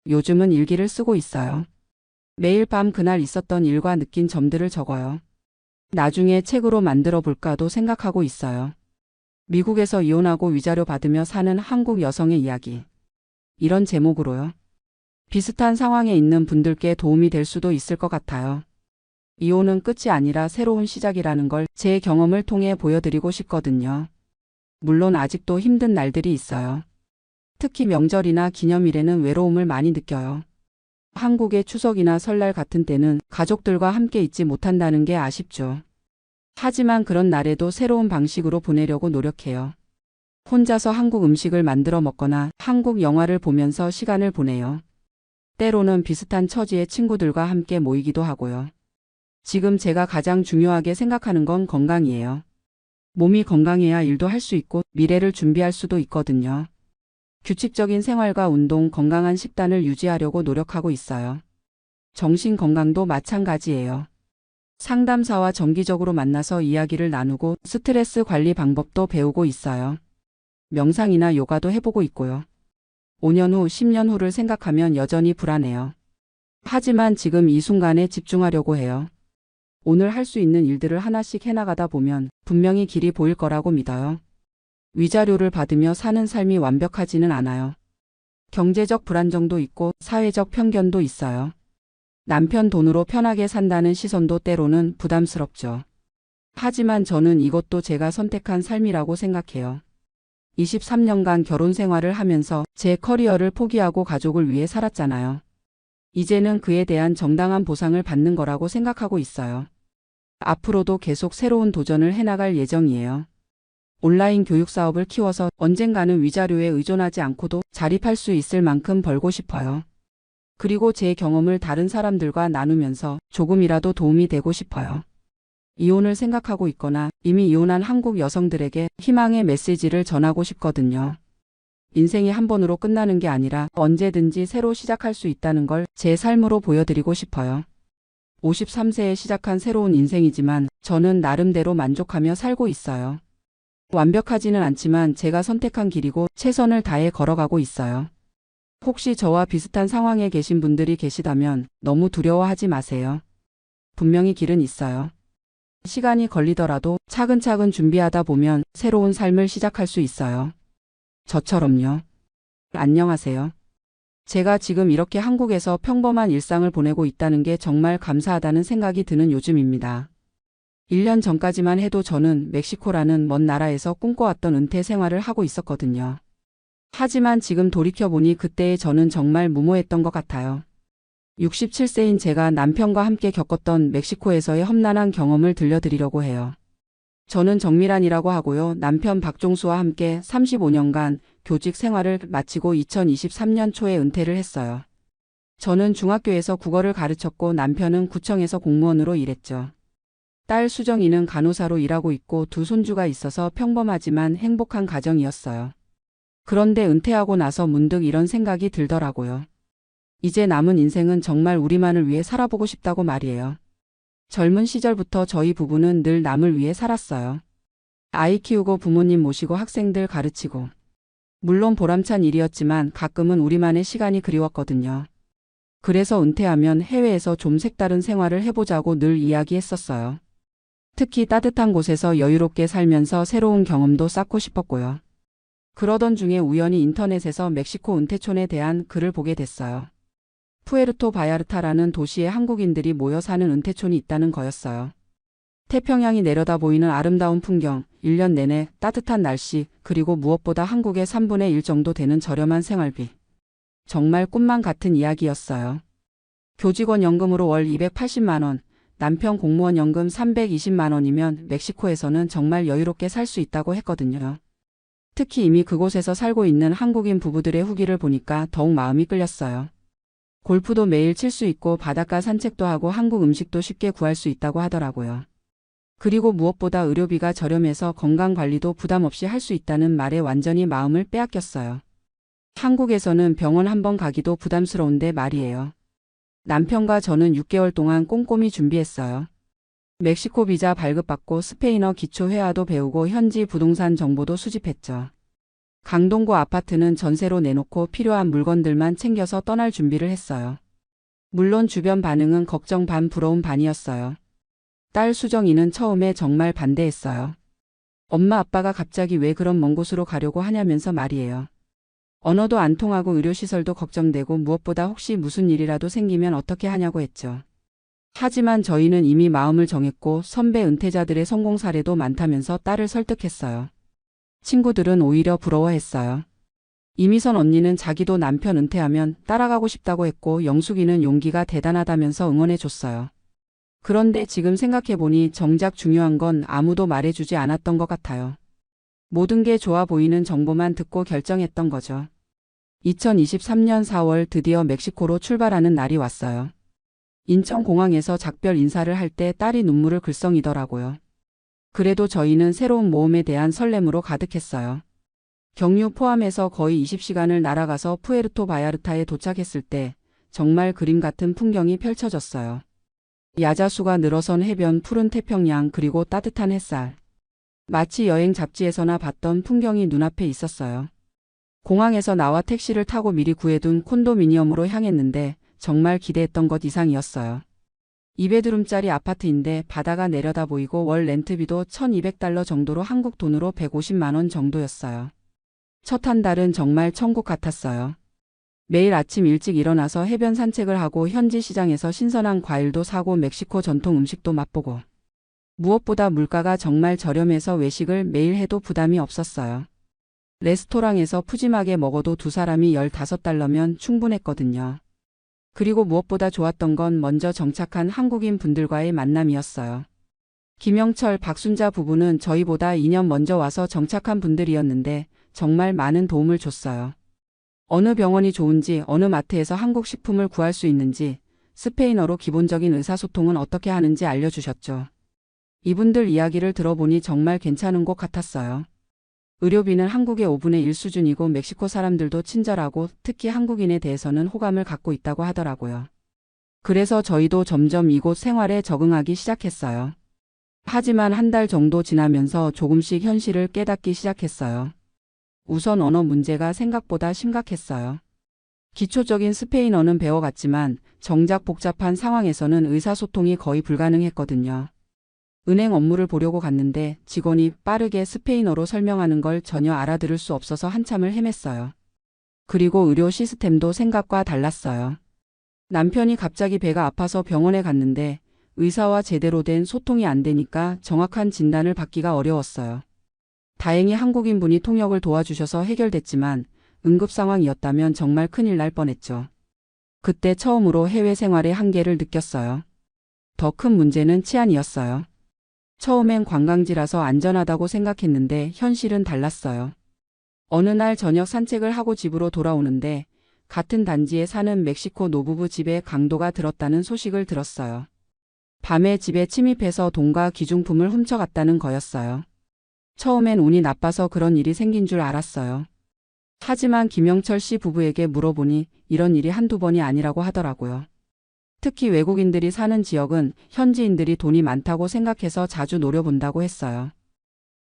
Speaker 1: 요즘은 일기를 쓰고 있어요. 매일 밤 그날 있었던 일과 느낀 점들을 적어요. 나중에 책으로 만들어 볼까도 생각하고 있어요. 미국에서 이혼하고 위자료 받으며 사는 한국 여성의 이야기. 이런 제목으로요. 비슷한 상황에 있는 분들께 도움이 될 수도 있을 것 같아요. 이혼은 끝이 아니라 새로운 시작이라는 걸 제 경험을 통해 보여드리고 싶거든요. 물론 아직도 힘든 날들이 있어요. 특히 명절이나 기념일에는 외로움을 많이 느껴요. 한국의 추석이나 설날 같은 때는 가족들과 함께 있지 못한다는 게 아쉽죠. 하지만 그런 날에도 새로운 방식으로 보내려고 노력해요. 혼자서 한국 음식을 만들어 먹거나 한국 영화를 보면서 시간을 보내요. 때로는 비슷한 처지의 친구들과 함께 모이기도 하고요. 지금 제가 가장 중요하게 생각하는 건 건강이에요. 몸이 건강해야 일도 할 수 있고 미래를 준비할 수도 있거든요. 규칙적인 생활과 운동, 건강한 식단을 유지하려고 노력하고 있어요. 정신 건강도 마찬가지예요. 상담사와 정기적으로 만나서 이야기를 나누고 스트레스 관리 방법도 배우고 있어요. 명상이나 요가도 해보고 있고요. 5년 후, 10년 후를 생각하면 여전히 불안해요. 하지만 지금 이 순간에 집중하려고 해요. 오늘 할 수 있는 일들을 하나씩 해나가다 보면 분명히 길이 보일 거라고 믿어요. 위자료를 받으며 사는 삶이 완벽하지는 않아요. 경제적 불안정도 있고 사회적 편견도 있어요. 남편 돈으로 편하게 산다는 시선도 때로는 부담스럽죠. 하지만 저는 이것도 제가 선택한 삶이라고 생각해요. 23년간 결혼 생활을 하면서 제 커리어를 포기하고 가족을 위해 살았잖아요. 이제는 그에 대한 정당한 보상을 받는 거라고 생각하고 있어요. 앞으로도 계속 새로운 도전을 해나갈 예정이에요. 온라인 교육 사업을 키워서 언젠가는 위자료에 의존하지 않고도 자립할 수 있을 만큼 벌고 싶어요. 그리고 제 경험을 다른 사람들과 나누면서 조금이라도 도움이 되고 싶어요. 이혼을 생각하고 있거나 이미 이혼한 한국 여성들에게 희망의 메시지를 전하고 싶거든요. 인생이 한 번으로 끝나는 게 아니라 언제든지 새로 시작할 수 있다는 걸 제 삶으로 보여드리고 싶어요. 53세에 시작한 새로운 인생이지만 저는 나름대로 만족하며 살고 있어요. 완벽하지는 않지만 제가 선택한 길이고 최선을 다해 걸어가고 있어요. 혹시 저와 비슷한 상황에 계신 분들이 계시다면 너무 두려워하지 마세요. 분명히 길은 있어요. 시간이 걸리더라도 차근차근 준비하다 보면 새로운 삶을 시작할 수 있어요. 저처럼요. 안녕하세요. 제가 지금 이렇게 한국에서 평범한 일상을 보내고 있다는 게 정말 감사하다는 생각이 드는 요즘입니다. 1년 전까지만 해도 저는 멕시코라는 먼 나라에서 꿈꿔왔던 은퇴 생활을 하고 있었거든요. 하지만 지금 돌이켜보니 그때의 저는 정말 무모했던 것 같아요. 67세인 제가 남편과 함께 겪었던 멕시코에서의 험난한 경험을 들려드리려고 해요. 저는 정미란이라고 하고요. 남편 박종수와 함께 35년간 교직 생활을 마치고 2023년 초에 은퇴를 했어요. 저는 중학교에서 국어를 가르쳤고 남편은 구청에서 공무원으로 일했죠. 딸 수정이는 간호사로 일하고 있고 두 손주가 있어서 평범하지만 행복한 가정이었어요. 그런데 은퇴하고 나서 문득 이런 생각이 들더라고요. 이제 남은 인생은 정말 우리만을 위해 살아보고 싶다고 말이에요. 젊은 시절부터 저희 부부는 늘 남을 위해 살았어요. 아이 키우고 부모님 모시고 학생들 가르치고. 물론 보람찬 일이었지만 가끔은 우리만의 시간이 그리웠거든요. 그래서 은퇴하면 해외에서 좀 색다른 생활을 해보자고 늘 이야기했었어요. 특히 따뜻한 곳에서 여유롭게 살면서 새로운 경험도 쌓고 싶었고요. 그러던 중에 우연히 인터넷에서 멕시코 은퇴촌에 대한 글을 보게 됐어요. 푸에르토 바야르타라는 도시에 한국인들이 모여 사는 은퇴촌이 있다는 거였어요. 태평양이 내려다 보이는 아름다운 풍경, 1년 내내 따뜻한 날씨, 그리고 무엇보다 한국의 3분의 1 정도 되는 저렴한 생활비. 정말 꿈만 같은 이야기였어요. 교직원 연금으로 월 280만 원, 남편 공무원 연금 320만 원이면 멕시코에서는 정말 여유롭게 살 수 있다고 했거든요. 특히 이미 그곳에서 살고 있는 한국인 부부들의 후기를 보니까 더욱 마음이 끌렸어요. 골프도 매일 칠 수 있고 바닷가 산책도 하고 한국 음식도 쉽게 구할 수 있다고 하더라고요. 그리고 무엇보다 의료비가 저렴해서 건강관리도 부담 없이 할 수 있다는 말에 완전히 마음을 빼앗겼어요. 한국에서는 병원 한번 가기도 부담스러운데 말이에요. 남편과 저는 6개월 동안 꼼꼼히 준비했어요. 멕시코 비자 발급받고 스페인어 기초 회화도 배우고 현지 부동산 정보도 수집했죠. 강동구 아파트는 전세로 내놓고 필요한 물건들만 챙겨서 떠날 준비를 했어요. 물론 주변 반응은 걱정 반 부러움 반이었어요. 딸 수정이는 처음에 정말 반대했어요. 엄마 아빠가 갑자기 왜 그런 먼 곳으로 가려고 하냐면서 말이에요. 언어도 안 통하고 의료시설도 걱정되고 무엇보다 혹시 무슨 일이라도 생기면 어떻게 하냐고 했죠. 하지만 저희는 이미 마음을 정했고 선배 은퇴자들의 성공 사례도 많다면서 딸을 설득했어요. 친구들은 오히려 부러워했어요. 이미선 언니는 자기도 남편 은퇴하면 따라가고 싶다고 했고 영숙이는 용기가 대단하다면서 응원해줬어요. 그런데 지금 생각해보니 정작 중요한 건 아무도 말해주지 않았던 것 같아요. 모든 게 좋아 보이는 정보만 듣고 결정했던 거죠. 2023년 4월 드디어 멕시코로 출발하는 날이 왔어요. 인천공항에서 작별 인사를 할 때 딸이 눈물을 글썽이더라고요. 그래도 저희는 새로운 모험에 대한 설렘으로 가득했어요. 경유 포함해서 거의 20시간을 날아가서 푸에르토 바야르타에 도착했을 때 정말 그림 같은 풍경이 펼쳐졌어요. 야자수가 늘어선 해변, 푸른 태평양, 그리고 따뜻한 햇살. 마치 여행 잡지에서나 봤던 풍경이 눈앞에 있었어요. 공항에서 나와 택시를 타고 미리 구해둔 콘도미니엄으로 향했는데 정말 기대했던 것 이상이었어요. 2베드룸짜리 아파트인데 바다가 내려다 보이고 월 렌트비도 1,200달러 정도로 한국 돈으로 150만 원 정도였어요. 첫 한 달은 정말 천국 같았어요. 매일 아침 일찍 일어나서 해변 산책을 하고 현지 시장에서 신선한 과일도 사고 멕시코 전통 음식도 맛보고. 무엇보다 물가가 정말 저렴해서 외식을 매일 해도 부담이 없었어요. 레스토랑에서 푸짐하게 먹어도 두 사람이 15달러면 충분했거든요. 그리고 무엇보다 좋았던 건 먼저 정착한 한국인 분들과의 만남이었어요. 김영철, 박순자 부부는 저희보다 2년 먼저 와서 정착한 분들이었는데 정말 많은 도움을 줬어요. 어느 병원이 좋은지, 어느 마트에서 한국 식품을 구할 수 있는지, 스페인어로 기본적인 의사소통은 어떻게 하는지 알려주셨죠. 이분들 이야기를 들어보니 정말 괜찮은 곳 같았어요. 의료비는 한국의 5분의 1 수준이고 멕시코 사람들도 친절하고 특히 한국인에 대해서는 호감을 갖고 있다고 하더라고요. 그래서 저희도 점점 이곳 생활에 적응하기 시작했어요. 하지만 한 달 정도 지나면서 조금씩 현실을 깨닫기 시작했어요. 우선 언어 문제가 생각보다 심각했어요. 기초적인 스페인어는 배워갔지만 정작 복잡한 상황에서는 의사소통이 거의 불가능했거든요. 은행 업무를 보려고 갔는데 직원이 빠르게 스페인어로 설명하는 걸 전혀 알아들을 수 없어서 한참을 헤맸어요. 그리고 의료 시스템도 생각과 달랐어요. 남편이 갑자기 배가 아파서 병원에 갔는데 의사와 제대로 된 소통이 안 되니까 정확한 진단을 받기가 어려웠어요. 다행히 한국인 분이 통역을 도와주셔서 해결됐지만 응급 상황이었다면 정말 큰일 날 뻔했죠. 그때 처음으로 해외 생활의 한계를 느꼈어요. 더 큰 문제는 치안이었어요. 처음엔 관광지라서 안전하다고 생각했는데 현실은 달랐어요. 어느 날 저녁 산책을 하고 집으로 돌아오는데 같은 단지에 사는 멕시코 노부부 집에 강도가 들었다는 소식을 들었어요. 밤에 집에 침입해서 돈과 귀중품을 훔쳐갔다는 거였어요. 처음엔 운이 나빠서 그런 일이 생긴 줄 알았어요. 하지만 김영철 씨 부부에게 물어보니 이런 일이 한두 번이 아니라고 하더라고요. 특히 외국인들이 사는 지역은 현지인들이 돈이 많다고 생각해서 자주 노려본다고 했어요.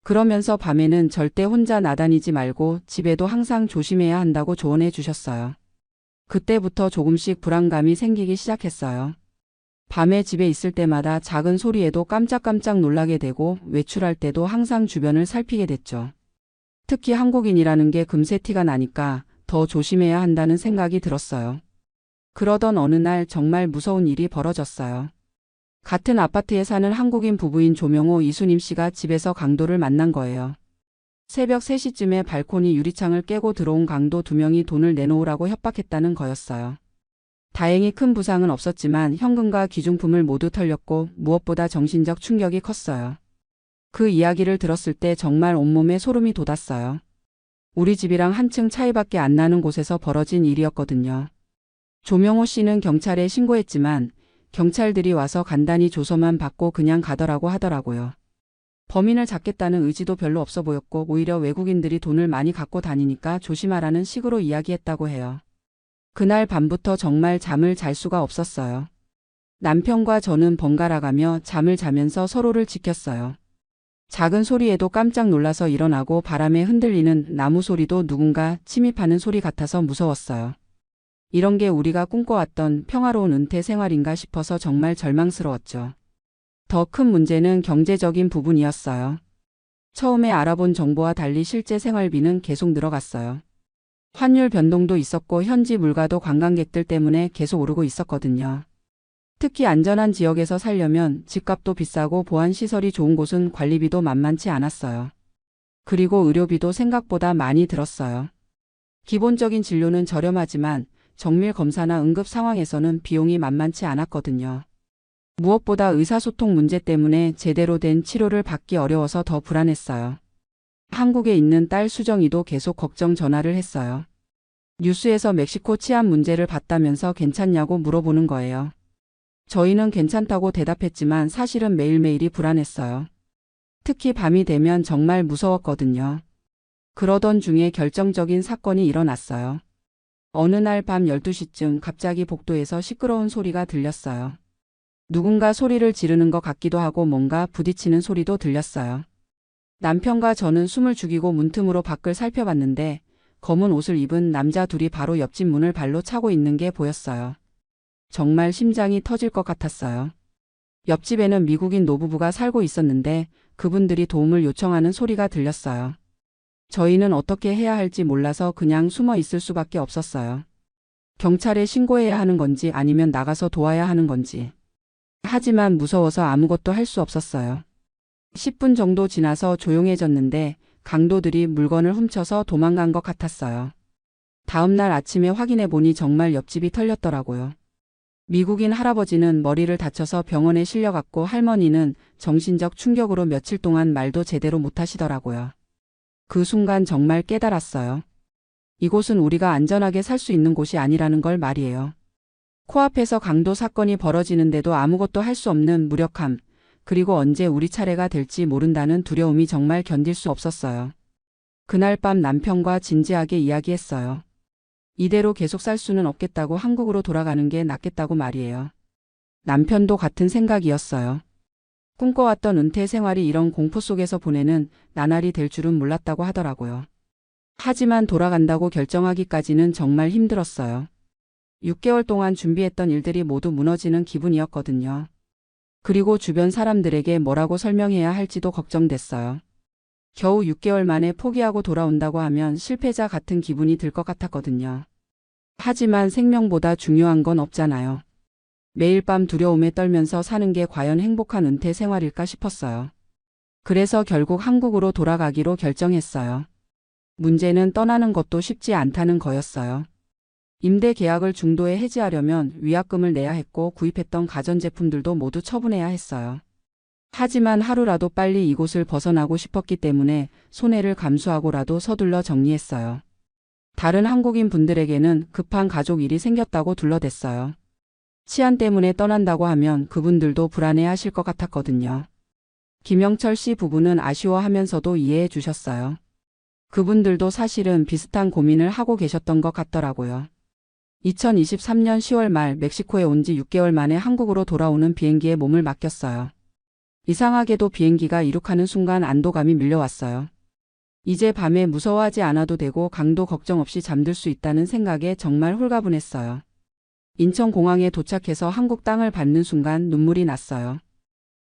Speaker 1: 그러면서 밤에는 절대 혼자 나다니지 말고 집에도 항상 조심해야 한다고 조언해 주셨어요. 그때부터 조금씩 불안감이 생기기 시작했어요. 밤에 집에 있을 때마다 작은 소리에도 깜짝깜짝 놀라게 되고 외출할 때도 항상 주변을 살피게 됐죠. 특히 한국인이라는 게 금세 티가 나니까 더 조심해야 한다는 생각이 들었어요. 그러던 어느 날 정말 무서운 일이 벌어졌어요. 같은 아파트에 사는 한국인 부부인 조명호 이수님 씨가 집에서 강도를 만난 거예요. 새벽 3시쯤에 발코니 유리창을 깨고 들어온 강도 2명이 돈을 내놓으라고 협박했다는 거였어요. 다행히 큰 부상은 없었지만 현금과 귀중품을 모두 털렸고 무엇보다 정신적 충격이 컸어요. 그 이야기를 들었을 때 정말 온몸에 소름이 돋았어요. 우리 집이랑 한층 차이밖에 안 나는 곳에서 벌어진 일이었거든요. 조명호 씨는 경찰에 신고했지만 경찰들이 와서 간단히 조서만 받고 그냥 가더라고 하더라고요. 범인을 잡겠다는 의지도 별로 없어 보였고 오히려 외국인들이 돈을 많이 갖고 다니니까 조심하라는 식으로 이야기했다고 해요. 그날 밤부터 정말 잠을 잘 수가 없었어요. 남편과 저는 번갈아가며 잠을 자면서 서로를 지켰어요. 작은 소리에도 깜짝 놀라서 일어나고 바람에 흔들리는 나무 소리도 누군가 침입하는 소리 같아서 무서웠어요. 이런 게 우리가 꿈꿔왔던 평화로운 은퇴 생활인가 싶어서 정말 절망스러웠죠. 더 큰 문제는 경제적인 부분이었어요. 처음에 알아본 정보와 달리 실제 생활비는 계속 늘어갔어요. 환율 변동도 있었고 현지 물가도 관광객들 때문에 계속 오르고 있었거든요. 특히 안전한 지역에서 살려면 집값도 비싸고 보안시설이 좋은 곳은 관리비도 만만치 않았어요. 그리고 의료비도 생각보다 많이 들었어요. 기본적인 진료는 저렴하지만 정밀 검사나 응급 상황에서는 비용이 만만치 않았거든요. 무엇보다 의사소통 문제 때문에 제대로 된 치료를 받기 어려워서 더 불안했어요. 한국에 있는 딸 수정이도 계속 걱정 전화를 했어요. 뉴스에서 멕시코 치안 문제를 봤다면서 괜찮냐고 물어보는 거예요. 저희는 괜찮다고 대답했지만 사실은 매일매일이 불안했어요. 특히 밤이 되면 정말 무서웠거든요. 그러던 중에 결정적인 사건이 일어났어요. 어느 날 밤 12시쯤 갑자기 복도에서 시끄러운 소리가 들렸어요. 누군가 소리를 지르는 것 같기도 하고 뭔가 부딪히는 소리도 들렸어요. 남편과 저는 숨을 죽이고 문틈으로 밖을 살펴봤는데 검은 옷을 입은 남자 둘이 바로 옆집 문을 발로 차고 있는 게 보였어요. 정말 심장이 터질 것 같았어요. 옆집에는 미국인 노부부가 살고 있었는데 그분들이 도움을 요청하는 소리가 들렸어요. 저희는 어떻게 해야 할지 몰라서 그냥 숨어 있을 수밖에 없었어요. 경찰에 신고해야 하는 건지 아니면 나가서 도와야 하는 건지. 하지만 무서워서 아무것도 할 수 없었어요. 10분 정도 지나서 조용해졌는데 강도들이 물건을 훔쳐서 도망간 것 같았어요. 다음 날 아침에 확인해 보니 정말 옆집이 털렸더라고요. 미국인 할아버지는 머리를 다쳐서 병원에 실려갔고 할머니는 정신적 충격으로 며칠 동안 말도 제대로 못하시더라고요. 그 순간 정말 깨달았어요. 이곳은 우리가 안전하게 살 수 있는 곳이 아니라는 걸 말이에요. 코앞에서 강도 사건이 벌어지는데도 아무것도 할 수 없는 무력함, 그리고 언제 우리 차례가 될지 모른다는 두려움이 정말 견딜 수 없었어요. 그날 밤 남편과 진지하게 이야기했어요. 이대로 계속 살 수는 없겠다고 한국으로 돌아가는 게 낫겠다고 말이에요. 남편도 같은 생각이었어요. 꿈꿔왔던 은퇴 생활이 이런 공포 속에서 보내는 나날이 될 줄은 몰랐다고 하더라고요. 하지만 돌아간다고 결정하기까지는 정말 힘들었어요. 6개월 동안 준비했던 일들이 모두 무너지는 기분이었거든요. 그리고 주변 사람들에게 뭐라고 설명해야 할지도 걱정됐어요. 겨우 6개월 만에 포기하고 돌아온다고 하면 실패자 같은 기분이 들 것 같았거든요. 하지만 생명보다 중요한 건 없잖아요. 매일 밤 두려움에 떨면서 사는 게 과연 행복한 은퇴 생활일까 싶었어요. 그래서 결국 한국으로 돌아가기로 결정했어요. 문제는 떠나는 것도 쉽지 않다는 거였어요. 임대 계약을 중도에 해지하려면 위약금을 내야 했고 구입했던 가전제품들도 모두 처분해야 했어요. 하지만 하루라도 빨리 이곳을 벗어나고 싶었기 때문에 손해를 감수하고라도 서둘러 정리했어요. 다른 한국인 분들에게는 급한 가족 일이 생겼다고 둘러댔어요. 치안 때문에 떠난다고 하면 그분들도 불안해하실 것 같았거든요. 김영철 씨 부부는 아쉬워하면서도 이해해 주셨어요. 그분들도 사실은 비슷한 고민을 하고 계셨던 것 같더라고요. 2023년 10월 말 멕시코에 온 지 6개월 만에 한국으로 돌아오는 비행기에 몸을 맡겼어요. 이상하게도 비행기가 이륙하는 순간 안도감이 밀려왔어요. 이제 밤에 무서워하지 않아도 되고 강도 걱정 없이 잠들 수 있다는 생각에 정말 홀가분했어요. 인천공항에 도착해서 한국 땅을 밟는 순간 눈물이 났어요.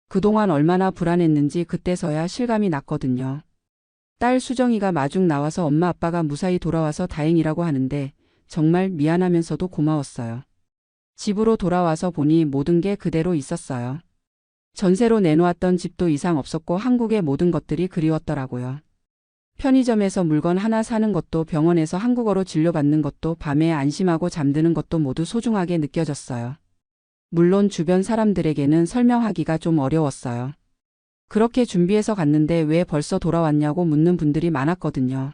Speaker 1: 그동안 얼마나 불안했는지 그때서야 실감이 났거든요. 딸 수정이가 마중 나와서 엄마 아빠가 무사히 돌아와서 다행이라고 하는데 정말 미안하면서도 고마웠어요. 집으로 돌아와서 보니 모든 게 그대로 있었어요. 전세로 내놓았던 집도 이상 없었고 한국의 모든 것들이 그리웠더라고요. 편의점에서 물건 하나 사는 것도 병원에서 한국어로 진료받는 것도 밤에 안심하고 잠드는 것도 모두 소중하게 느껴졌어요. 물론 주변 사람들에게는 설명하기가 좀 어려웠어요. 그렇게 준비해서 갔는데 왜 벌써 돌아왔냐고 묻는 분들이 많았거든요.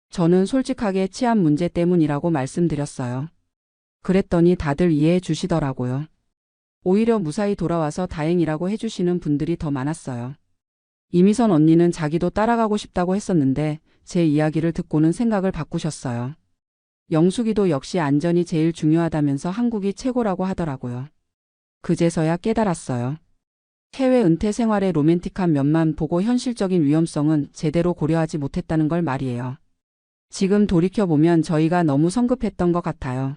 Speaker 1: 저는 솔직하게 치안 문제 때문이라고 말씀드렸어요. 그랬더니 다들 이해해 주시더라고요. 오히려 무사히 돌아와서 다행이라고 해주시는 분들이 더 많았어요. 이미선 언니는 자기도 따라가고 싶다고 했었는데 제 이야기를 듣고는 생각을 바꾸셨어요. 영숙이도 역시 안전이 제일 중요하다면서 한국이 최고라고 하더라고요. 그제서야 깨달았어요. 해외 은퇴 생활의 로맨틱한 면만 보고 현실적인 위험성은 제대로 고려하지 못했다는 걸 말이에요. 지금 돌이켜보면 저희가 너무 성급했던 것 같아요.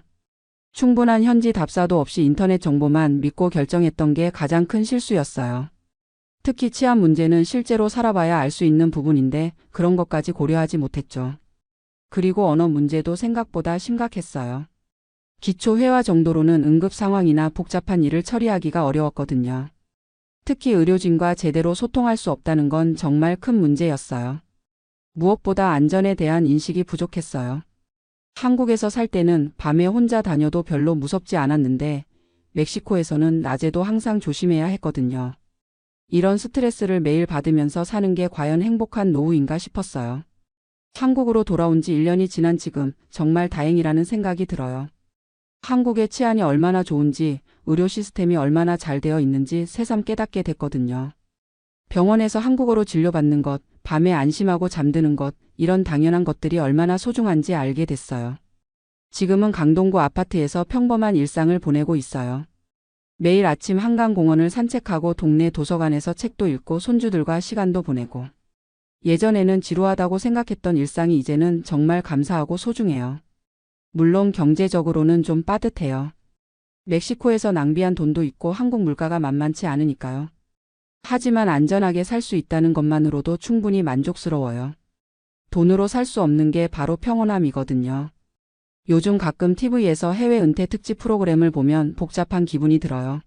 Speaker 1: 충분한 현지 답사도 없이 인터넷 정보만 믿고 결정했던 게 가장 큰 실수였어요. 특히 치안 문제는 실제로 살아봐야 알 수 있는 부분인데 그런 것까지 고려하지 못했죠. 그리고 언어 문제도 생각보다 심각했어요. 기초 회화 정도로는 응급 상황이나 복잡한 일을 처리하기가 어려웠거든요. 특히 의료진과 제대로 소통할 수 없다는 건 정말 큰 문제였어요. 무엇보다 안전에 대한 인식이 부족했어요. 한국에서 살 때는 밤에 혼자 다녀도 별로 무섭지 않았는데 멕시코에서는 낮에도 항상 조심해야 했거든요. 이런 스트레스를 매일 받으면서 사는 게 과연 행복한 노후인가 싶었어요. 한국으로 돌아온 지 1년이 지난 지금 정말 다행이라는 생각이 들어요. 한국의 치안이 얼마나 좋은지, 의료 시스템이 얼마나 잘 되어 있는지 새삼 깨닫게 됐거든요. 병원에서 한국어로 진료받는 것, 밤에 안심하고 잠드는 것, 이런 당연한 것들이 얼마나 소중한지 알게 됐어요. 지금은 강동구 아파트에서 평범한 일상을 보내고 있어요. 매일 아침 한강공원을 산책하고 동네 도서관에서 책도 읽고 손주들과 시간도 보내고. 예전에는 지루하다고 생각했던 일상이 이제는 정말 감사하고 소중해요. 물론 경제적으로는 좀 빠듯해요. 멕시코에서 낭비한 돈도 있고 한국 물가가 만만치 않으니까요. 하지만 안전하게 살 수 있다는 것만으로도 충분히 만족스러워요. 돈으로 살 수 없는 게 바로 평온함이거든요. 요즘 가끔 TV에서 해외 은퇴 특집 프로그램을 보면 복잡한 기분이 들어요.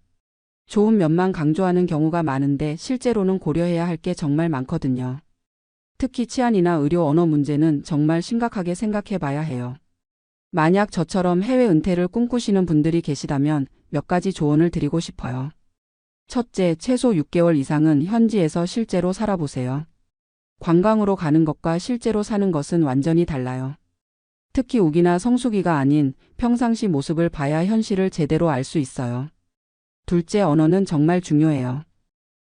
Speaker 1: 좋은 면만 강조하는 경우가 많은데 실제로는 고려해야 할 게 정말 많거든요. 특히 치안이나 의료 언어 문제는 정말 심각하게 생각해 봐야 해요. 만약 저처럼 해외 은퇴를 꿈꾸시는 분들이 계시다면 몇 가지 조언을 드리고 싶어요. 첫째, 최소 6개월 이상은 현지에서 실제로 살아보세요. 관광으로 가는 것과 실제로 사는 것은 완전히 달라요. 특히 우기나 성수기가 아닌 평상시 모습을 봐야 현실을 제대로 알 수 있어요. 둘째, 언어는 정말 중요해요.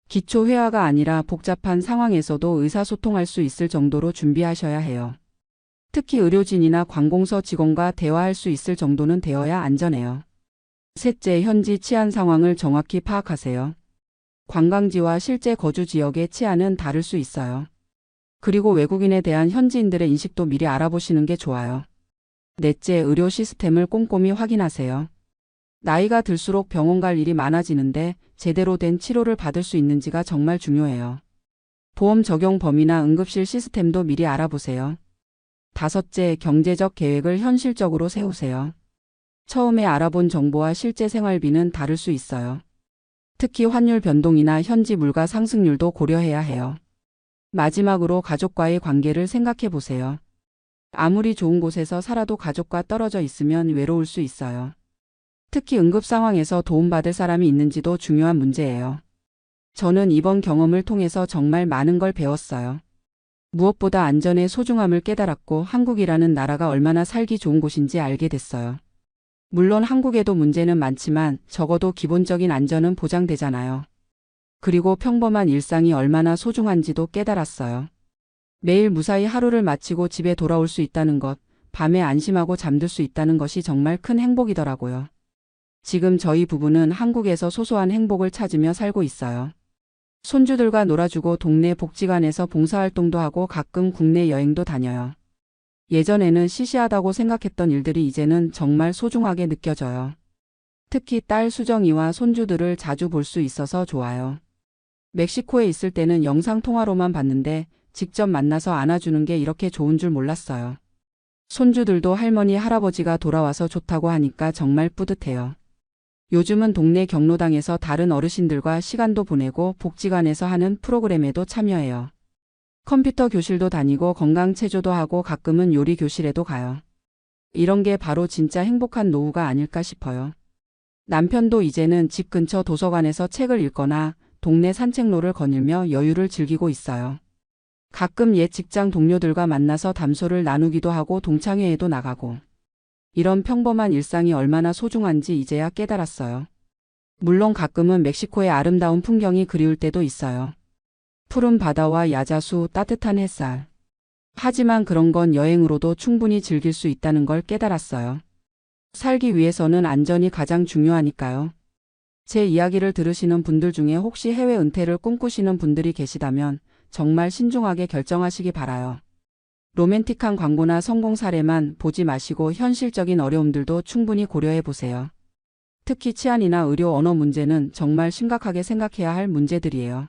Speaker 1: 기초 회화가 아니라 복잡한 상황에서도 의사소통할 수 있을 정도로 준비하셔야 해요. 특히 의료진이나 관공서 직원과 대화할 수 있을 정도는 되어야 안전해요. 셋째, 현지 치안 상황을 정확히 파악하세요. 관광지와 실제 거주 지역의 치안은 다를 수 있어요. 그리고 외국인에 대한 현지인들의 인식도 미리 알아보시는 게 좋아요. 넷째, 의료 시스템을 꼼꼼히 확인하세요. 나이가 들수록 병원 갈 일이 많아지는데 제대로 된 치료를 받을 수 있는지가 정말 중요해요. 보험 적용 범위나 응급실 시스템도 미리 알아보세요. 다섯째, 경제적 계획을 현실적으로 세우세요. 처음에 알아본 정보와 실제 생활비는 다를 수 있어요. 특히 환율 변동이나 현지 물가 상승률도 고려해야 해요. 마지막으로 가족과의 관계를 생각해 보세요. 아무리 좋은 곳에서 살아도 가족과 떨어져 있으면 외로울 수 있어요. 특히 응급 상황에서 도움받을 사람이 있는지도 중요한 문제예요. 저는 이번 경험을 통해서 정말 많은 걸 배웠어요. 무엇보다 안전의 소중함을 깨달았고 한국이라는 나라가 얼마나 살기 좋은 곳인지 알게 됐어요. 물론 한국에도 문제는 많지만 적어도 기본적인 안전은 보장되잖아요. 그리고 평범한 일상이 얼마나 소중한지도 깨달았어요. 매일 무사히 하루를 마치고 집에 돌아올 수 있다는 것, 밤에 안심하고 잠들 수 있다는 것이 정말 큰 행복이더라고요. 지금 저희 부부는 한국에서 소소한 행복을 찾으며 살고 있어요. 손주들과 놀아주고 동네 복지관에서 봉사활동도 하고 가끔 국내 여행도 다녀요. 예전에는 시시하다고 생각했던 일들이 이제는 정말 소중하게 느껴져요. 특히 딸 수정이와 손주들을 자주 볼 수 있어서 좋아요. 멕시코에 있을 때는 영상통화로만 봤는데 직접 만나서 안아주는 게 이렇게 좋은 줄 몰랐어요. 손주들도 할머니, 할아버지가 돌아와서 좋다고 하니까 정말 뿌듯해요. 요즘은 동네 경로당에서 다른 어르신들과 시간도 보내고 복지관에서 하는 프로그램에도 참여해요. 컴퓨터 교실도 다니고 건강체조도 하고 가끔은 요리 교실에도 가요. 이런 게 바로 진짜 행복한 노후가 아닐까 싶어요. 남편도 이제는 집 근처 도서관에서 책을 읽거나 동네 산책로를 거닐며 여유를 즐기고 있어요. 가끔 옛 직장 동료들과 만나서 담소를 나누기도 하고 동창회에도 나가고. 이런 평범한 일상이 얼마나 소중한지 이제야 깨달았어요. 물론 가끔은 멕시코의 아름다운 풍경이 그리울 때도 있어요. 푸른 바다와 야자수, 따뜻한 햇살. 하지만 그런 건 여행으로도 충분히 즐길 수 있다는 걸 깨달았어요. 살기 위해서는 안전이 가장 중요하니까요. 제 이야기를 들으시는 분들 중에 혹시 해외 은퇴를 꿈꾸시는 분들이 계시다면 정말 신중하게 결정하시기 바라요. 로맨틱한 광고나 성공 사례만 보지 마시고 현실적인 어려움들도 충분히 고려해 보세요. 특히 치안이나 의료 언어 문제는 정말 심각하게 생각해야 할 문제들이에요.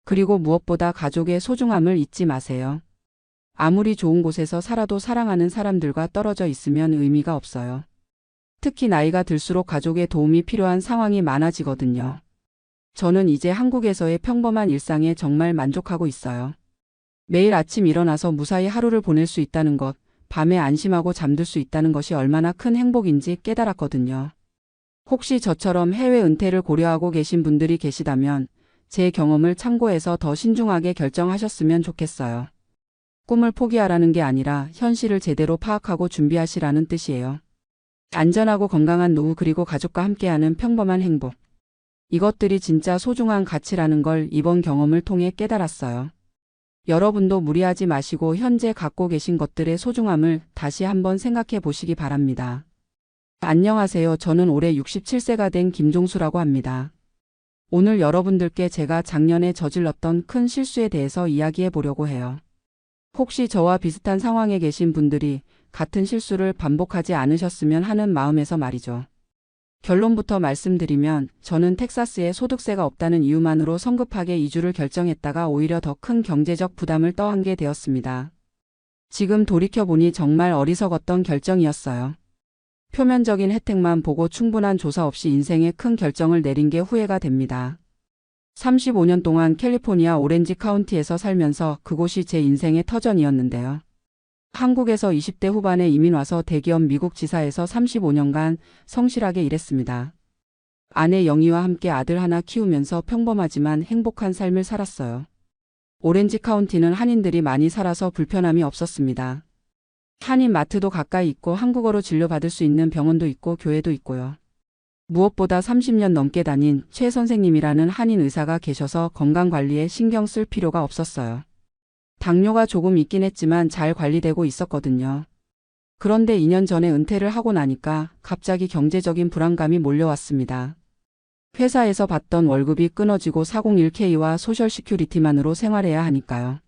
Speaker 1: 그리고 무엇보다 가족의 소중함을 잊지 마세요. 아무리 좋은 곳에서 살아도 사랑하는 사람들과 떨어져 있으면 의미가 없어요. 특히 나이가 들수록 가족의 도움이 필요한 상황이 많아지거든요. 저는 이제 한국에서의 평범한 일상에 정말 만족하고 있어요. 매일 아침 일어나서 무사히 하루를 보낼 수 있다는 것, 밤에 안심하고 잠들 수 있다는 것이 얼마나 큰 행복인지 깨달았거든요. 혹시 저처럼 해외 은퇴를 고려하고 계신 분들이 계시다면 제 경험을 참고해서 더 신중하게 결정하셨으면 좋겠어요. 꿈을 포기하라는 게 아니라 현실을 제대로 파악하고 준비하시라는 뜻이에요. 안전하고 건강한 노후 그리고 가족과 함께하는 평범한 행복. 이것들이 진짜 소중한 가치라는 걸 이번 경험을 통해 깨달았어요. 여러분도 무리하지 마시고 현재 갖고 계신 것들의 소중함을 다시 한번 생각해 보시기 바랍니다. 안녕하세요. 저는 올해 67세가 된 김종수라고 합니다. 오늘 여러분들께 제가 작년에 저질렀던 큰 실수에 대해서 이야기해 보려고 해요. 혹시 저와 비슷한 상황에 계신 분들이 같은 실수를 반복하지 않으셨으면 하는 마음에서 말이죠. 결론부터 말씀드리면 저는 텍사스에 소득세가 없다는 이유만으로 성급하게 이주를 결정했다가 오히려 더 큰 경제적 부담을 떠안게 되었습니다. 지금 돌이켜보니 정말 어리석었던 결정이었어요. 표면적인 혜택만 보고 충분한 조사 없이 인생의 큰 결정을 내린 게 후회가 됩니다. 35년 동안 캘리포니아 오렌지 카운티에서 살면서 그곳이 제 인생의 터전이었는데요. 한국에서 20대 후반에 이민 와서 대기업 미국 지사에서 35년간 성실하게 일했습니다. 아내 영희와 함께 아들 하나 키우면서 평범하지만 행복한 삶을 살았어요. 오렌지 카운티는 한인들이 많이 살아서 불편함이 없었습니다. 한인 마트도 가까이 있고 한국어로 진료받을 수 있는 병원도 있고 교회도 있고요. 무엇보다 30년 넘게 다닌 최 선생님이라는 한인 의사가 계셔서 건강관리에 신경 쓸 필요가 없었어요. 당뇨가 조금 있긴 했지만 잘 관리되고 있었거든요. 그런데 2년 전에 은퇴를 하고 나니까 갑자기 경제적인 불안감이 몰려왔습니다. 회사에서 받던 월급이 끊어지고 401k와 소셜 시큐리티만으로 생활해야 하니까요.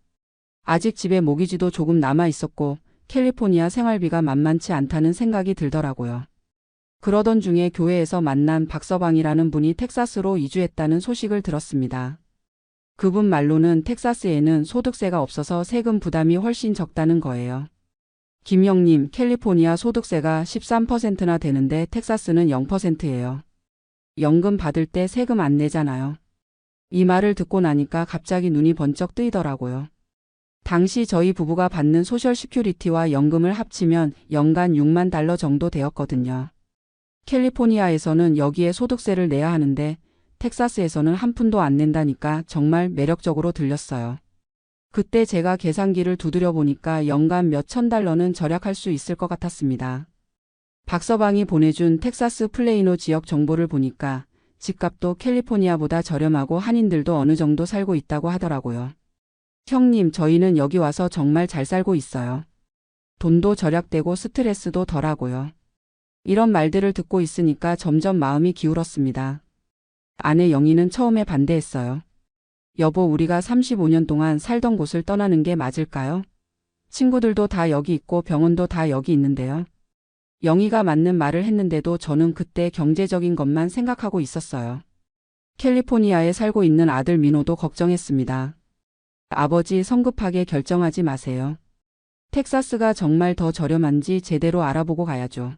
Speaker 1: 아직 집에 모기지도 조금 남아 있었고 캘리포니아 생활비가 만만치 않다는 생각이 들더라고요. 그러던 중에 교회에서 만난 박서방이라는 분이 텍사스로 이주했다는 소식을 들었습니다. 그분 말로는 텍사스에는 소득세가 없어서 세금 부담이 훨씬 적다는 거예요. 김영님, 캘리포니아 소득세가 13%나 되는데 텍사스는 0%예요. 연금 받을 때 세금 안 내잖아요. 이 말을 듣고 나니까 갑자기 눈이 번쩍 뜨이더라고요. 당시 저희 부부가 받는 소셜 시큐리티와 연금을 합치면 연간 6만 달러 정도 되었거든요. 캘리포니아에서는 여기에 소득세를 내야 하는데 텍사스에서는 한 푼도 안 낸다니까 정말 매력적으로 들렸어요. 그때 제가 계산기를 두드려 보니까 연간 몇천 달러는 절약할 수 있을 것 같았습니다. 박서방이 보내준 텍사스 플레이노 지역 정보를 보니까 집값도 캘리포니아보다 저렴하고 한인들도 어느 정도 살고 있다고 하더라고요. 형님, 저희는 여기 와서 정말 잘 살고 있어요. 돈도 절약되고 스트레스도 덜하고요. 이런 말들을 듣고 있으니까 점점 마음이 기울었습니다. 아내 영희는 처음에 반대했어요. 여보, 우리가 35년 동안 살던 곳을 떠나는 게 맞을까요? 친구들도 다 여기 있고 병원도 다 여기 있는데요. 영희가 맞는 말을 했는데도 저는 그때 경제적인 것만 생각하고 있었어요. 캘리포니아에 살고 있는 아들 민호도 걱정했습니다. 아버지, 성급하게 결정하지 마세요. 텍사스가 정말 더 저렴한지 제대로 알아보고 가야죠.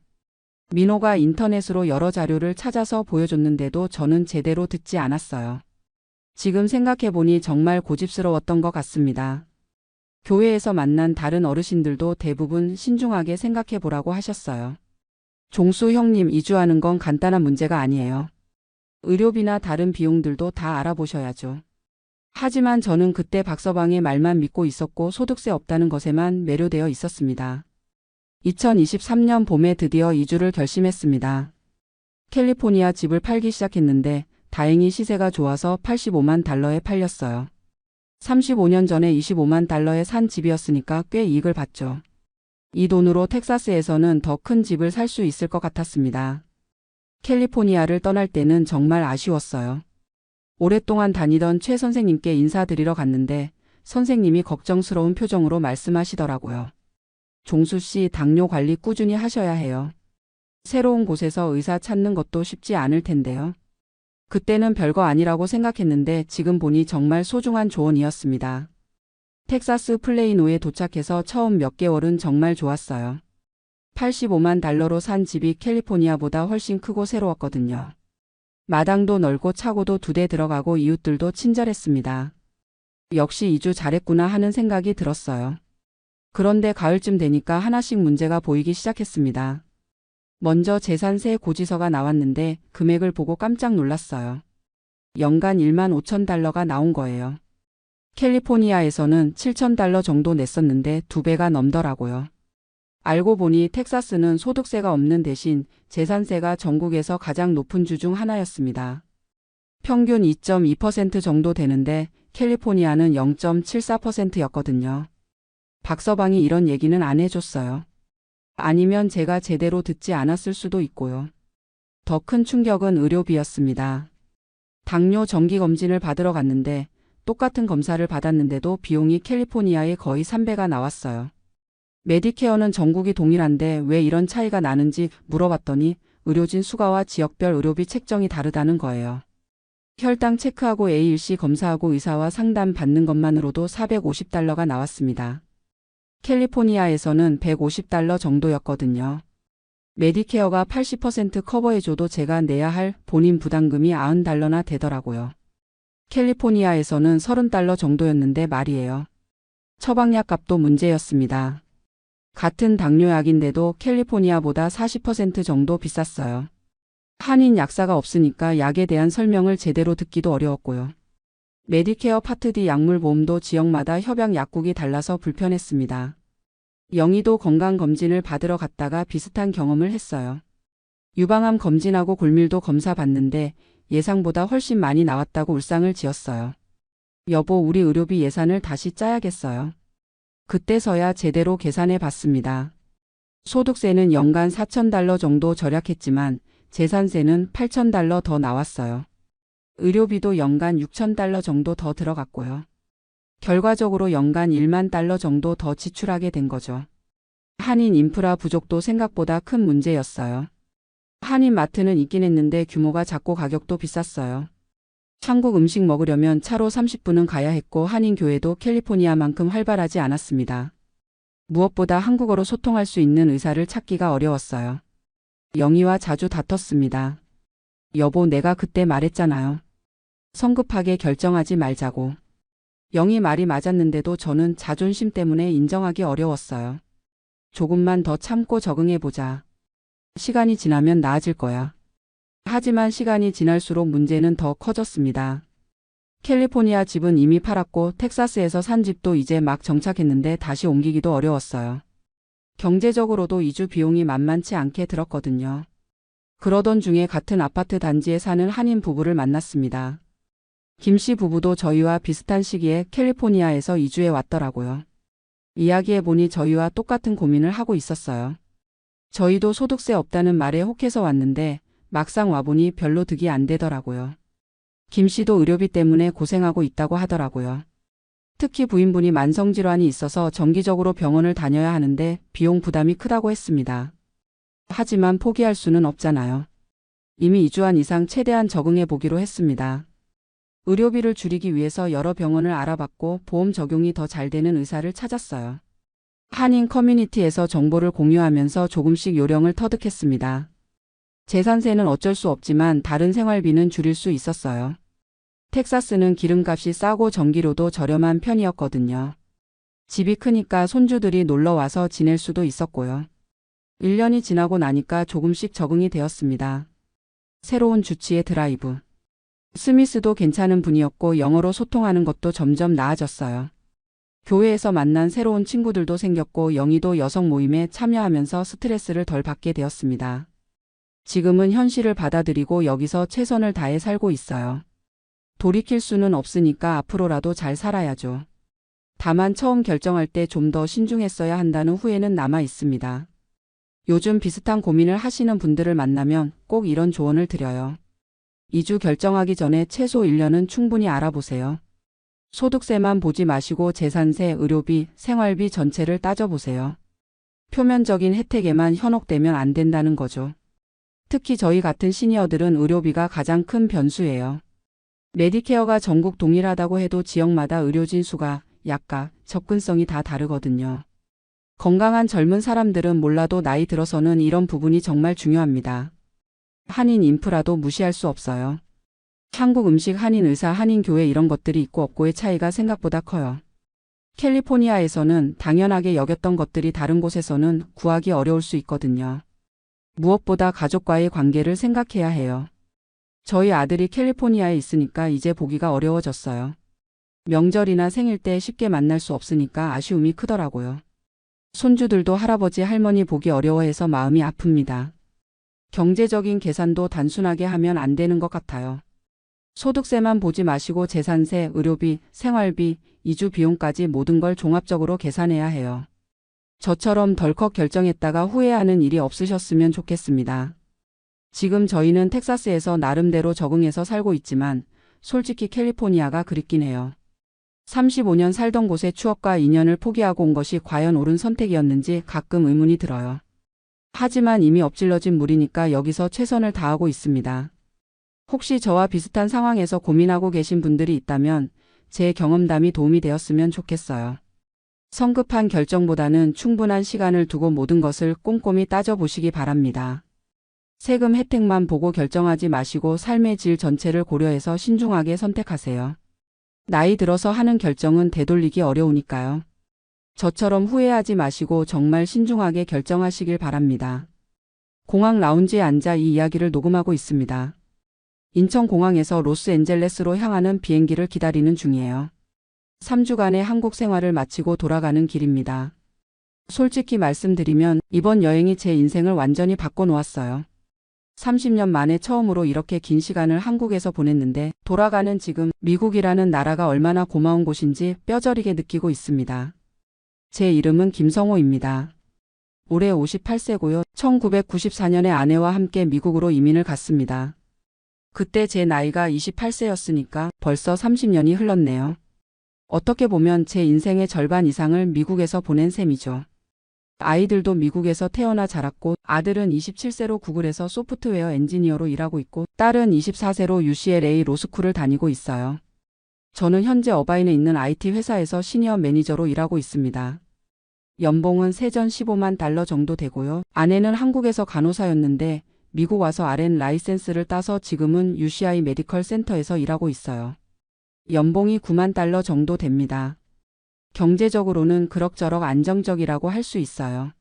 Speaker 1: 민호가 인터넷으로 여러 자료를 찾아서 보여줬는데도 저는 제대로 듣지 않았어요. 지금 생각해보니 정말 고집스러웠던 것 같습니다. 교회에서 만난 다른 어르신들도 대부분 신중하게 생각해보라고 하셨어요. 종수 형님, 이주하는 건 간단한 문제가 아니에요. 의료비나 다른 비용들도 다 알아보셔야죠. 하지만 저는 그때 박서방의 말만 믿고 있었고 소득세 없다는 것에만 매료되어 있었습니다. 2023년 봄에 드디어 이주를 결심했습니다. 캘리포니아 집을 팔기 시작했는데 다행히 시세가 좋아서 85만 달러에 팔렸어요. 35년 전에 25만 달러에 산 집이었으니까 꽤 이익을 봤죠. 이 돈으로 텍사스에서는 더 큰 집을 살 수 있을 것 같았습니다. 캘리포니아를 떠날 때는 정말 아쉬웠어요. 오랫동안 다니던 최 선생님께 인사드리러 갔는데 선생님이 걱정스러운 표정으로 말씀하시더라고요. 종수 씨, 당뇨 관리 꾸준히 하셔야 해요. 새로운 곳에서 의사 찾는 것도 쉽지 않을 텐데요. 그때는 별거 아니라고 생각했는데 지금 보니 정말 소중한 조언이었습니다. 텍사스 플레이노에 도착해서 처음 몇 개월은 정말 좋았어요. 85만 달러로 산 집이 캘리포니아보다 훨씬 크고 새로웠거든요. 마당도 넓고 차고도 2대 들어가고 이웃들도 친절했습니다. 역시 이주 잘했구나 하는 생각이 들었어요. 그런데 가을쯤 되니까 하나씩 문제가 보이기 시작했습니다. 먼저 재산세 고지서가 나왔는데 금액을 보고 깜짝 놀랐어요. 연간 1만 5천 달러가 나온 거예요. 캘리포니아에서는 7천 달러 정도 냈었는데 2배가 넘더라고요. 알고 보니 텍사스는 소득세가 없는 대신 재산세가 전국에서 가장 높은 주 중 하나였습니다. 평균 2.2% 정도 되는데 캘리포니아는 0.74%였거든요. 박서방이 이런 얘기는 안 해줬어요. 아니면 제가 제대로 듣지 않았을 수도 있고요. 더 큰 충격은 의료비였습니다. 당뇨 정기검진을 받으러 갔는데 똑같은 검사를 받았는데도 비용이 캘리포니아의 거의 3배가 나왔어요. 메디케어는 전국이 동일한데 왜 이런 차이가 나는지 물어봤더니 의료진 수가와 지역별 의료비 책정이 다르다는 거예요. 혈당 체크하고 A1C 검사하고 의사와 상담 받는 것만으로도 450달러가 나왔습니다. 캘리포니아에서는 150달러 정도였거든요. 메디케어가 80% 커버해줘도 제가 내야 할 본인 부담금이 90달러나 되더라고요. 캘리포니아에서는 30달러 정도였는데 말이에요. 처방약 값도 문제였습니다. 같은 당뇨약인데도 캘리포니아보다 40% 정도 비쌌어요. 한인 약사가 없으니까 약에 대한 설명을 제대로 듣기도 어려웠고요. 메디케어 파트 D 약물보험도 지역마다 협약 약국이 달라서 불편했습니다. 영희도 건강검진을 받으러 갔다가 비슷한 경험을 했어요. 유방암 검진하고 골밀도 검사 받는데 예상보다 훨씬 많이 나왔다고 울상을 지었어요. 여보, 우리 의료비 예산을 다시 짜야겠어요. 그때서야 제대로 계산해 봤습니다. 소득세는 연간 4,000달러 정도 절약했지만 재산세는 8,000달러 더 나왔어요. 의료비도 연간 6,000달러 정도 더 들어갔고요. 결과적으로 연간 1만 달러 정도 더 지출하게 된 거죠. 한인 인프라 부족도 생각보다 큰 문제였어요. 한인 마트는 있긴 했는데 규모가 작고 가격도 비쌌어요. 한국 음식 먹으려면 차로 30분은 가야 했고 한인 교회도 캘리포니아만큼 활발하지 않았습니다. 무엇보다 한국어로 소통할 수 있는 의사를 찾기가 어려웠어요. 영희와 자주 다퉜습니다. 여보, 내가 그때 말했잖아요. 성급하게 결정하지 말자고. 영희 말이 맞았는데도 저는 자존심 때문에 인정하기 어려웠어요. 조금만 더 참고 적응해보자. 시간이 지나면 나아질 거야. 하지만 시간이 지날수록 문제는 더 커졌습니다. 캘리포니아 집은 이미 팔았고 텍사스에서 산 집도 이제 막 정착했는데 다시 옮기기도 어려웠어요. 경제적으로도 이주 비용이 만만치 않게 들었거든요. 그러던 중에 같은 아파트 단지에 사는 한인 부부를 만났습니다. 김 씨 부부도 저희와 비슷한 시기에 캘리포니아에서 이주해 왔더라고요. 이야기해보니 저희와 똑같은 고민을 하고 있었어요. 저희도 소득세 없다는 말에 혹해서 왔는데 막상 와보니 별로 득이 안 되더라고요. 김 씨도 의료비 때문에 고생하고 있다고 하더라고요. 특히 부인분이 만성질환이 있어서 정기적으로 병원을 다녀야 하는데 비용 부담이 크다고 했습니다. 하지만 포기할 수는 없잖아요. 이미 2주 이상 최대한 적응해 보기로 했습니다. 의료비를 줄이기 위해서 여러 병원을 알아봤고 보험 적용이 더 잘 되는 의사를 찾았어요. 한인 커뮤니티에서 정보를 공유하면서 조금씩 요령을 터득했습니다. 재산세는 어쩔 수 없지만 다른 생활비는 줄일 수 있었어요. 텍사스는 기름값이 싸고 전기료도 저렴한 편이었거든요. 집이 크니까 손주들이 놀러와서 지낼 수도 있었고요. 1년이 지나고 나니까 조금씩 적응이 되었습니다. 새로운 주치의 드라이브. 스미스도 괜찮은 분이었고 영어로 소통하는 것도 점점 나아졌어요. 교회에서 만난 새로운 친구들도 생겼고 영희도 여성 모임에 참여하면서 스트레스를 덜 받게 되었습니다. 지금은 현실을 받아들이고 여기서 최선을 다해 살고 있어요. 돌이킬 수는 없으니까 앞으로라도 잘 살아야죠. 다만 처음 결정할 때 좀 더 신중했어야 한다는 후회는 남아 있습니다. 요즘 비슷한 고민을 하시는 분들을 만나면 꼭 이런 조언을 드려요. 이주 결정하기 전에 최소 1년은 충분히 알아보세요. 소득세만 보지 마시고 재산세, 의료비, 생활비 전체를 따져보세요. 표면적인 혜택에만 현혹되면 안 된다는 거죠. 특히 저희 같은 시니어들은 의료비가 가장 큰 변수예요. 메디케어가 전국 동일하다고 해도 지역마다 의료진 수가, 약가, 접근성이 다 다르거든요. 건강한 젊은 사람들은 몰라도 나이 들어서는 이런 부분이 정말 중요합니다. 한인 인프라도 무시할 수 없어요. 한국 음식, 한인 의사, 한인 교회 이런 것들이 있고 없고의 차이가 생각보다 커요. 캘리포니아에서는 당연하게 여겼던 것들이 다른 곳에서는 구하기 어려울 수 있거든요. 무엇보다 가족과의 관계를 생각해야 해요. 저희 아들이 캘리포니아에 있으니까 이제 보기가 어려워졌어요. 명절이나 생일 때 쉽게 만날 수 없으니까 아쉬움이 크더라고요. 손주들도 할아버지 할머니 보기 어려워해서 마음이 아픕니다. 경제적인 계산도 단순하게 하면 안 되는 것 같아요. 소득세만 보지 마시고 재산세, 의료비, 생활비, 이주 비용까지 모든 걸 종합적으로 계산해야 해요. 저처럼 덜컥 결정했다가 후회하는 일이 없으셨으면 좋겠습니다. 지금 저희는 텍사스에서 나름대로 적응해서 살고 있지만 솔직히 캘리포니아가 그립긴 해요. 35년 살던 곳의 추억과 인연을 포기하고 온 것이 과연 옳은 선택이었는지 가끔 의문이 들어요. 하지만 이미 엎질러진 물이니까 여기서 최선을 다하고 있습니다. 혹시 저와 비슷한 상황에서 고민하고 계신 분들이 있다면 제 경험담이 도움이 되었으면 좋겠어요. 성급한 결정보다는 충분한 시간을 두고 모든 것을 꼼꼼히 따져보시기 바랍니다. 세금 혜택만 보고 결정하지 마시고 삶의 질 전체를 고려해서 신중하게 선택하세요. 나이 들어서 하는 결정은 되돌리기 어려우니까요. 저처럼 후회하지 마시고 정말 신중하게 결정하시길 바랍니다. 공항 라운지에 앉아 이 이야기를 녹음하고 있습니다. 인천공항에서 로스앤젤레스로 향하는 비행기를 기다리는 중이에요. 3주간의 한국 생활을 마치고 돌아가는 길입니다. 솔직히 말씀드리면 이번 여행이 제 인생을 완전히 바꿔놓았어요. 30년 만에 처음으로 이렇게 긴 시간을 한국에서 보냈는데 돌아가는 지금 미국이라는 나라가 얼마나 고마운 곳인지 뼈저리게 느끼고 있습니다. 제 이름은 김성호입니다. 올해 58세고요. 1994년에 아내와 함께 미국으로 이민을 갔습니다. 그때 제 나이가 28세였으니까 벌써 30년이 흘렀네요. 어떻게 보면 제 인생의 절반 이상을 미국에서 보낸 셈이죠. 아이들도 미국에서 태어나 자랐고 아들은 27세로 구글에서 소프트웨어 엔지니어로 일하고 있고 딸은 24세로 UCLA 로스쿨을 다니고 있어요. 저는 현재 어바인에 있는 IT 회사에서 시니어 매니저로 일하고 있습니다. 연봉은 세전 15만 달러 정도 되고요. 아내는 한국에서 간호사였는데 미국 와서 RN 라이센스를 따서 지금은 UCI 메디컬 센터에서 일하고 있어요. 연봉이 9만 달러 정도 됩니다. 경제적으로는 그럭저럭 안정적이라고 할 수 있어요.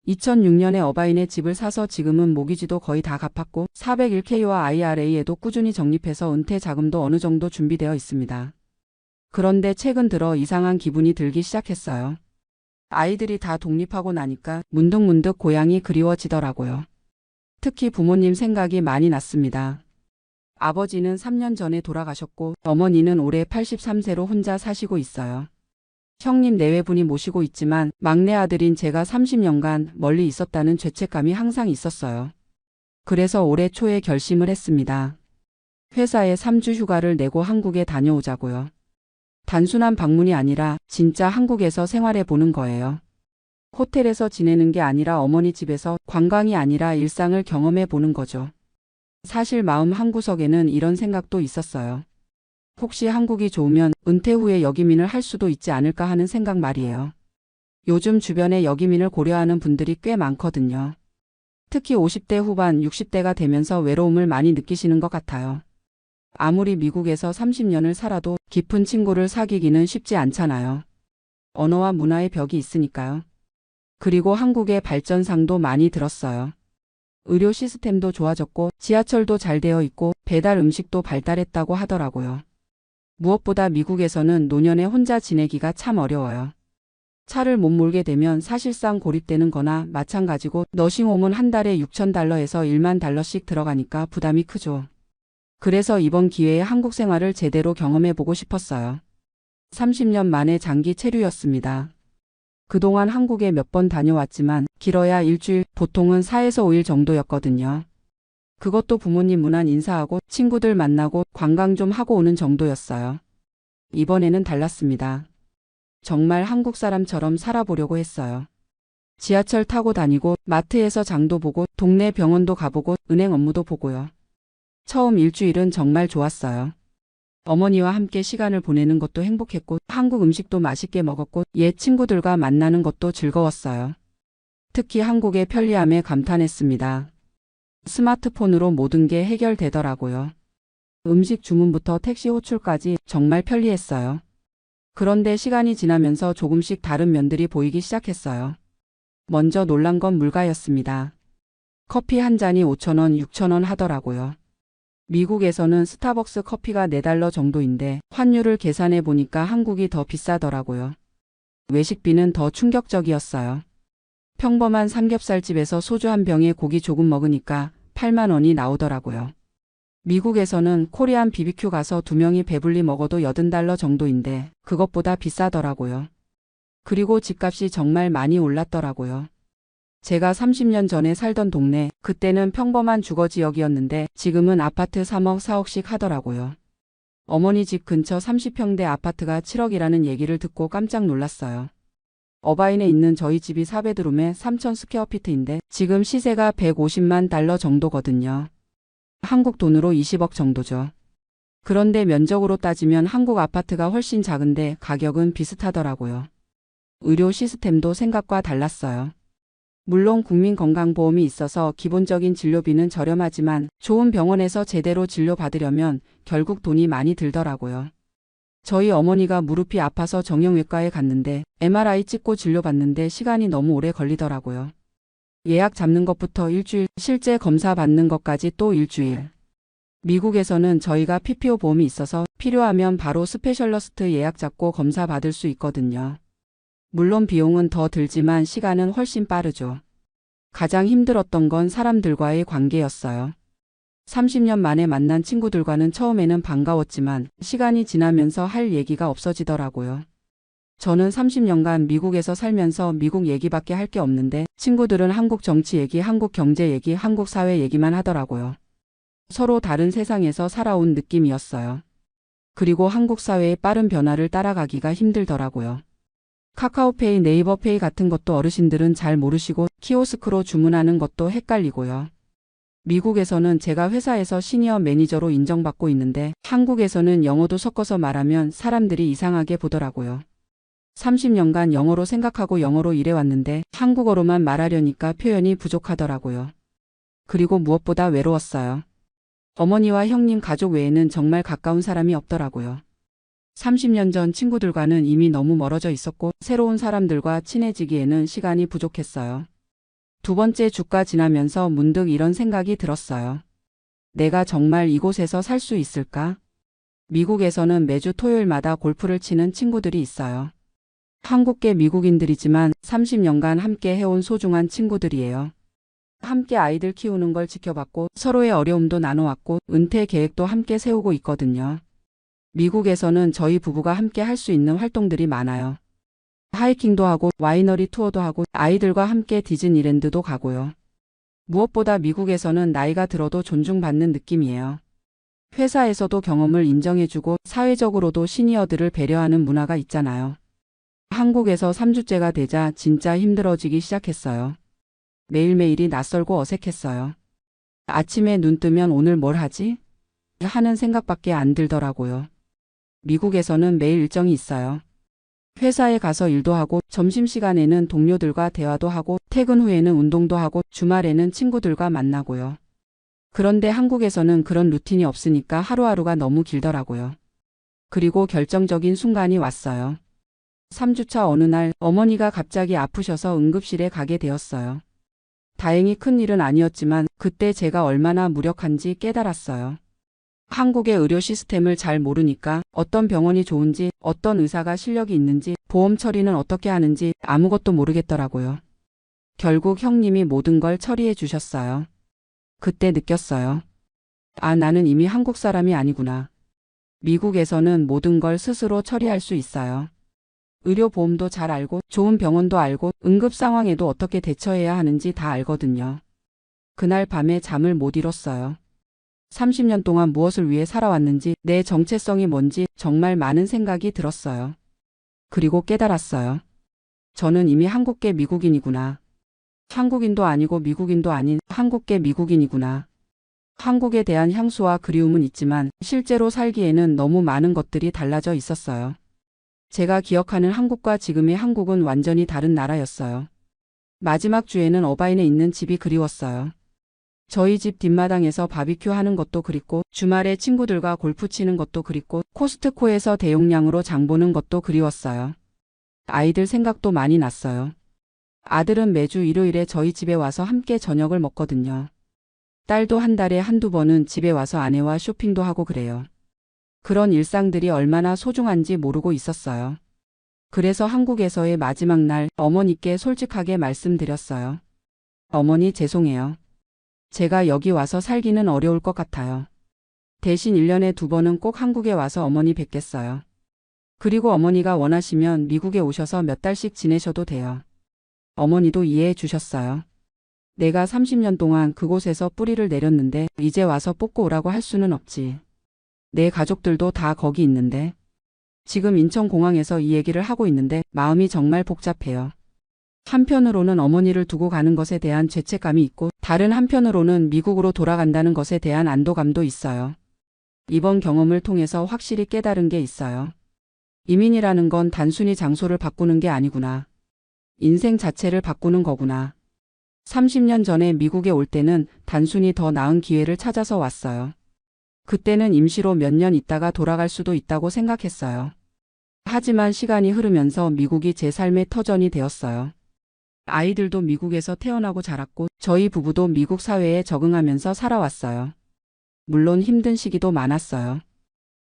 Speaker 1: 2006년에 어바인의 집을 사서 지금은 모기지도 거의 다 갚았고 401k와 IRA에도 꾸준히 적립해서 은퇴 자금도 어느 정도 준비되어 있습니다. 그런데 최근 들어 이상한 기분이 들기 시작했어요. 아이들이 다 독립하고 나니까 문득문득 고향이 그리워지더라고요. 특히 부모님 생각이 많이 났습니다. 아버지는 3년 전에 돌아가셨고 어머니는 올해 83세로 혼자 사시고 있어요. 형님 내외분이 모시고 있지만 막내 아들인 제가 30년간 멀리 있었다는 죄책감이 항상 있었어요. 그래서 올해 초에 결심을 했습니다. 회사에 3주 휴가를 내고 한국에 다녀오자고요. 단순한 방문이 아니라 진짜 한국에서 생활해 보는 거예요. 호텔에서 지내는 게 아니라 어머니 집에서 관광이 아니라 일상을 경험해 보는 거죠. 사실 마음 한구석에는 이런 생각도 있었어요. 혹시 한국이 좋으면 은퇴 후에 여기민을 할 수도 있지 않을까 하는 생각 말이에요. 요즘 주변에 여기민을 고려하는 분들이 꽤 많거든요. 특히 50대 후반, 60대가 되면서 외로움을 많이 느끼시는 것 같아요. 아무리 미국에서 30년을 살아도 깊은 친구를 사귀기는 쉽지 않잖아요. 언어와 문화의 벽이 있으니까요. 그리고 한국의 발전상도 많이 들었어요. 의료 시스템도 좋아졌고 지하철도 잘 되어 있고 배달 음식도 발달했다고 하더라고요. 무엇보다 미국에서는 노년에 혼자 지내기가 참 어려워요. 차를 못 몰게 되면 사실상 고립되는 거나 마찬가지고 너싱홈은 한 달에 6,000달러에서 1만 달러씩 들어가니까 부담이 크죠. 그래서 이번 기회에 한국 생활을 제대로 경험해 보고 싶었어요. 30년 만에 장기 체류였습니다. 그동안 한국에 몇 번 다녀왔지만 길어야 일주일, 보통은 4에서 5일 정도였거든요. 그것도 부모님 문안 인사하고 친구들 만나고 관광 좀 하고 오는 정도였어요. 이번에는 달랐습니다. 정말 한국 사람처럼 살아보려고 했어요. 지하철 타고 다니고 마트에서 장도 보고 동네 병원도 가보고 은행 업무도 보고요. 처음 일주일은 정말 좋았어요. 어머니와 함께 시간을 보내는 것도 행복했고 한국 음식도 맛있게 먹었고 옛 친구들과 만나는 것도 즐거웠어요. 특히 한국의 편리함에 감탄했습니다. 스마트폰으로 모든 게 해결되더라고요. 음식 주문부터 택시 호출까지 정말 편리했어요. 그런데 시간이 지나면서 조금씩 다른 면들이 보이기 시작했어요. 먼저 놀란 건 물가였습니다. 커피 한 잔이 5,000원, 6,000원 하더라고요. 미국에서는 스타벅스 커피가 4달러 정도인데 환율을 계산해 보니까 한국이 더 비싸더라고요. 외식비는 더 충격적이었어요. 평범한 삼겹살집에서 소주 한 병에 고기 조금 먹으니까 8만 원이 나오더라고요. 미국에서는 코리안 BBQ 가서 2명이 배불리 먹어도 80달러 정도인데 그것보다 비싸더라고요. 그리고 집값이 정말 많이 올랐더라고요. 제가 30년 전에 살던 동네, 그때는 평범한 주거지역이었는데 지금은 아파트 3억, 4억씩 하더라고요. 어머니 집 근처 30평대 아파트가 7억이라는 얘기를 듣고 깜짝 놀랐어요. 어바인에 있는 저희 집이 4베드룸에 3,000 스퀘어피트인데 지금 시세가 150만 달러 정도거든요. 한국 돈으로 20억 정도죠. 그런데 면적으로 따지면 한국 아파트가 훨씬 작은데 가격은 비슷하더라고요. 의료 시스템도 생각과 달랐어요. 물론 국민건강보험이 있어서 기본적인 진료비는 저렴하지만 좋은 병원에서 제대로 진료받으려면 결국 돈이 많이 들더라고요. 저희 어머니가 무릎이 아파서 정형외과에 갔는데 MRI 찍고 진료받는데 시간이 너무 오래 걸리더라고요. 예약 잡는 것부터 일주일, 실제 검사 받는 것까지 또 일주일. 미국에서는 저희가 PPO 보험이 있어서 필요하면 바로 스페셜러스트 예약 잡고 검사 받을 수 있거든요. 물론 비용은 더 들지만 시간은 훨씬 빠르죠. 가장 힘들었던 건 사람들과의 관계였어요. 30년 만에 만난 친구들과는 처음에는 반가웠지만 시간이 지나면서 할 얘기가 없어지더라고요. 저는 30년간 미국에서 살면서 미국 얘기밖에 할 게 없는데 친구들은 한국 정치 얘기, 한국 경제 얘기, 한국 사회 얘기만 하더라고요. 서로 다른 세상에서 살아온 느낌이었어요. 그리고 한국 사회의 빠른 변화를 따라가기가 힘들더라고요. 카카오페이, 네이버페이 같은 것도 어르신들은 잘 모르시고 키오스크로 주문하는 것도 헷갈리고요. 미국에서는 제가 회사에서 시니어 매니저로 인정받고 있는데 한국에서는 영어도 섞어서 말하면 사람들이 이상하게 보더라고요. 30년간 영어로 생각하고 영어로 일해왔는데 한국어로만 말하려니까 표현이 부족하더라고요. 그리고 무엇보다 외로웠어요. 어머니와 형님 가족 외에는 정말 가까운 사람이 없더라고요. 30년 전 친구들과는 이미 너무 멀어져 있었고 새로운 사람들과 친해지기에는 시간이 부족했어요. 두 번째 주가 지나면서 문득 이런 생각이 들었어요. 내가 정말 이곳에서 살 수 있을까? 미국에서는 매주 토요일마다 골프를 치는 친구들이 있어요. 한국계 미국인들이지만 30년간 함께 해온 소중한 친구들이에요. 함께 아이들 키우는 걸 지켜봤고 서로의 어려움도 나눠왔고 은퇴 계획도 함께 세우고 있거든요. 미국에서는 저희 부부가 함께 할 수 있는 활동들이 많아요. 하이킹도 하고 와이너리 투어도 하고 아이들과 함께 디즈니랜드도 가고요. 무엇보다 미국에서는 나이가 들어도 존중받는 느낌이에요. 회사에서도 경험을 인정해주고 사회적으로도 시니어들을 배려하는 문화가 있잖아요. 한국에서 3주째가 되자 진짜 힘들어지기 시작했어요. 매일매일이 낯설고 어색했어요. 아침에 눈 뜨면 오늘 뭘 하지? 하는 생각밖에 안 들더라고요. 미국에서는 매일 일정이 있어요. 회사에 가서 일도 하고 점심시간에는 동료들과 대화도 하고 퇴근 후에는 운동도 하고 주말에는 친구들과 만나고요. 그런데 한국에서는 그런 루틴이 없으니까 하루하루가 너무 길더라고요. 그리고 결정적인 순간이 왔어요. 3주차 어느 날 어머니가 갑자기 아프셔서 응급실에 가게 되었어요. 다행히 큰일은 아니었지만 그때 제가 얼마나 무력한지 깨달았어요. 한국의 의료 시스템을 잘 모르니까 어떤 병원이 좋은지, 어떤 의사가 실력이 있는지, 보험 처리는 어떻게 하는지 아무것도 모르겠더라고요. 결국 형님이 모든 걸 처리해 주셨어요. 그때 느꼈어요. 아, 나는 이미 한국 사람이 아니구나. 미국에서는 모든 걸 스스로 처리할 수 있어요. 의료보험도 잘 알고, 좋은 병원도 알고, 응급 상황에도 어떻게 대처해야 하는지 다 알거든요. 그날 밤에 잠을 못 이뤘어요. 30년 동안 무엇을 위해 살아왔는지, 내 정체성이 뭔지 정말 많은 생각이 들었어요. 그리고 깨달았어요. 저는 이미 한국계 미국인이구나. 한국인도 아니고 미국인도 아닌 한국계 미국인이구나. 한국에 대한 향수와 그리움은 있지만 실제로 살기에는 너무 많은 것들이 달라져 있었어요. 제가 기억하는 한국과 지금의 한국은 완전히 다른 나라였어요. 마지막 주에는 어바인에 있는 집이 그리웠어요. 저희 집 뒷마당에서 바비큐 하는 것도 그립고 주말에 친구들과 골프 치는 것도 그립고 코스트코에서 대용량으로 장 보는 것도 그리웠어요. 아이들 생각도 많이 났어요. 아들은 매주 일요일에 저희 집에 와서 함께 저녁을 먹거든요. 딸도 한 달에 한두 번은 집에 와서 아내와 쇼핑도 하고 그래요. 그런 일상들이 얼마나 소중한지 모르고 있었어요. 그래서 한국에서의 마지막 날 어머니께 솔직하게 말씀드렸어요. 어머니 죄송해요. 제가 여기 와서 살기는 어려울 것 같아요. 대신 1년에 2번은 꼭 한국에 와서 어머니 뵙겠어요. 그리고 어머니가 원하시면 미국에 오셔서 몇 달씩 지내셔도 돼요. 어머니도 이해해 주셨어요. 내가 30년 동안 그곳에서 뿌리를 내렸는데 이제 와서 뽑고 오라고 할 수는 없지. 내 가족들도 다 거기 있는데. 지금 인천공항에서 이 얘기를 하고 있는데 마음이 정말 복잡해요. 한편으로는 어머니를 두고 가는 것에 대한 죄책감이 있고 다른 한편으로는 미국으로 돌아간다는 것에 대한 안도감도 있어요. 이번 경험을 통해서 확실히 깨달은 게 있어요. 이민이라는 건 단순히 장소를 바꾸는 게 아니구나. 인생 자체를 바꾸는 거구나. 30년 전에 미국에 올 때는 단순히 더 나은 기회를 찾아서 왔어요. 그때는 임시로 몇 년 있다가 돌아갈 수도 있다고 생각했어요. 하지만 시간이 흐르면서 미국이 제 삶의 터전이 되었어요. 아이들도 미국에서 태어나고 자랐고 저희 부부도 미국 사회에 적응하면서 살아왔어요. 물론 힘든 시기도 많았어요.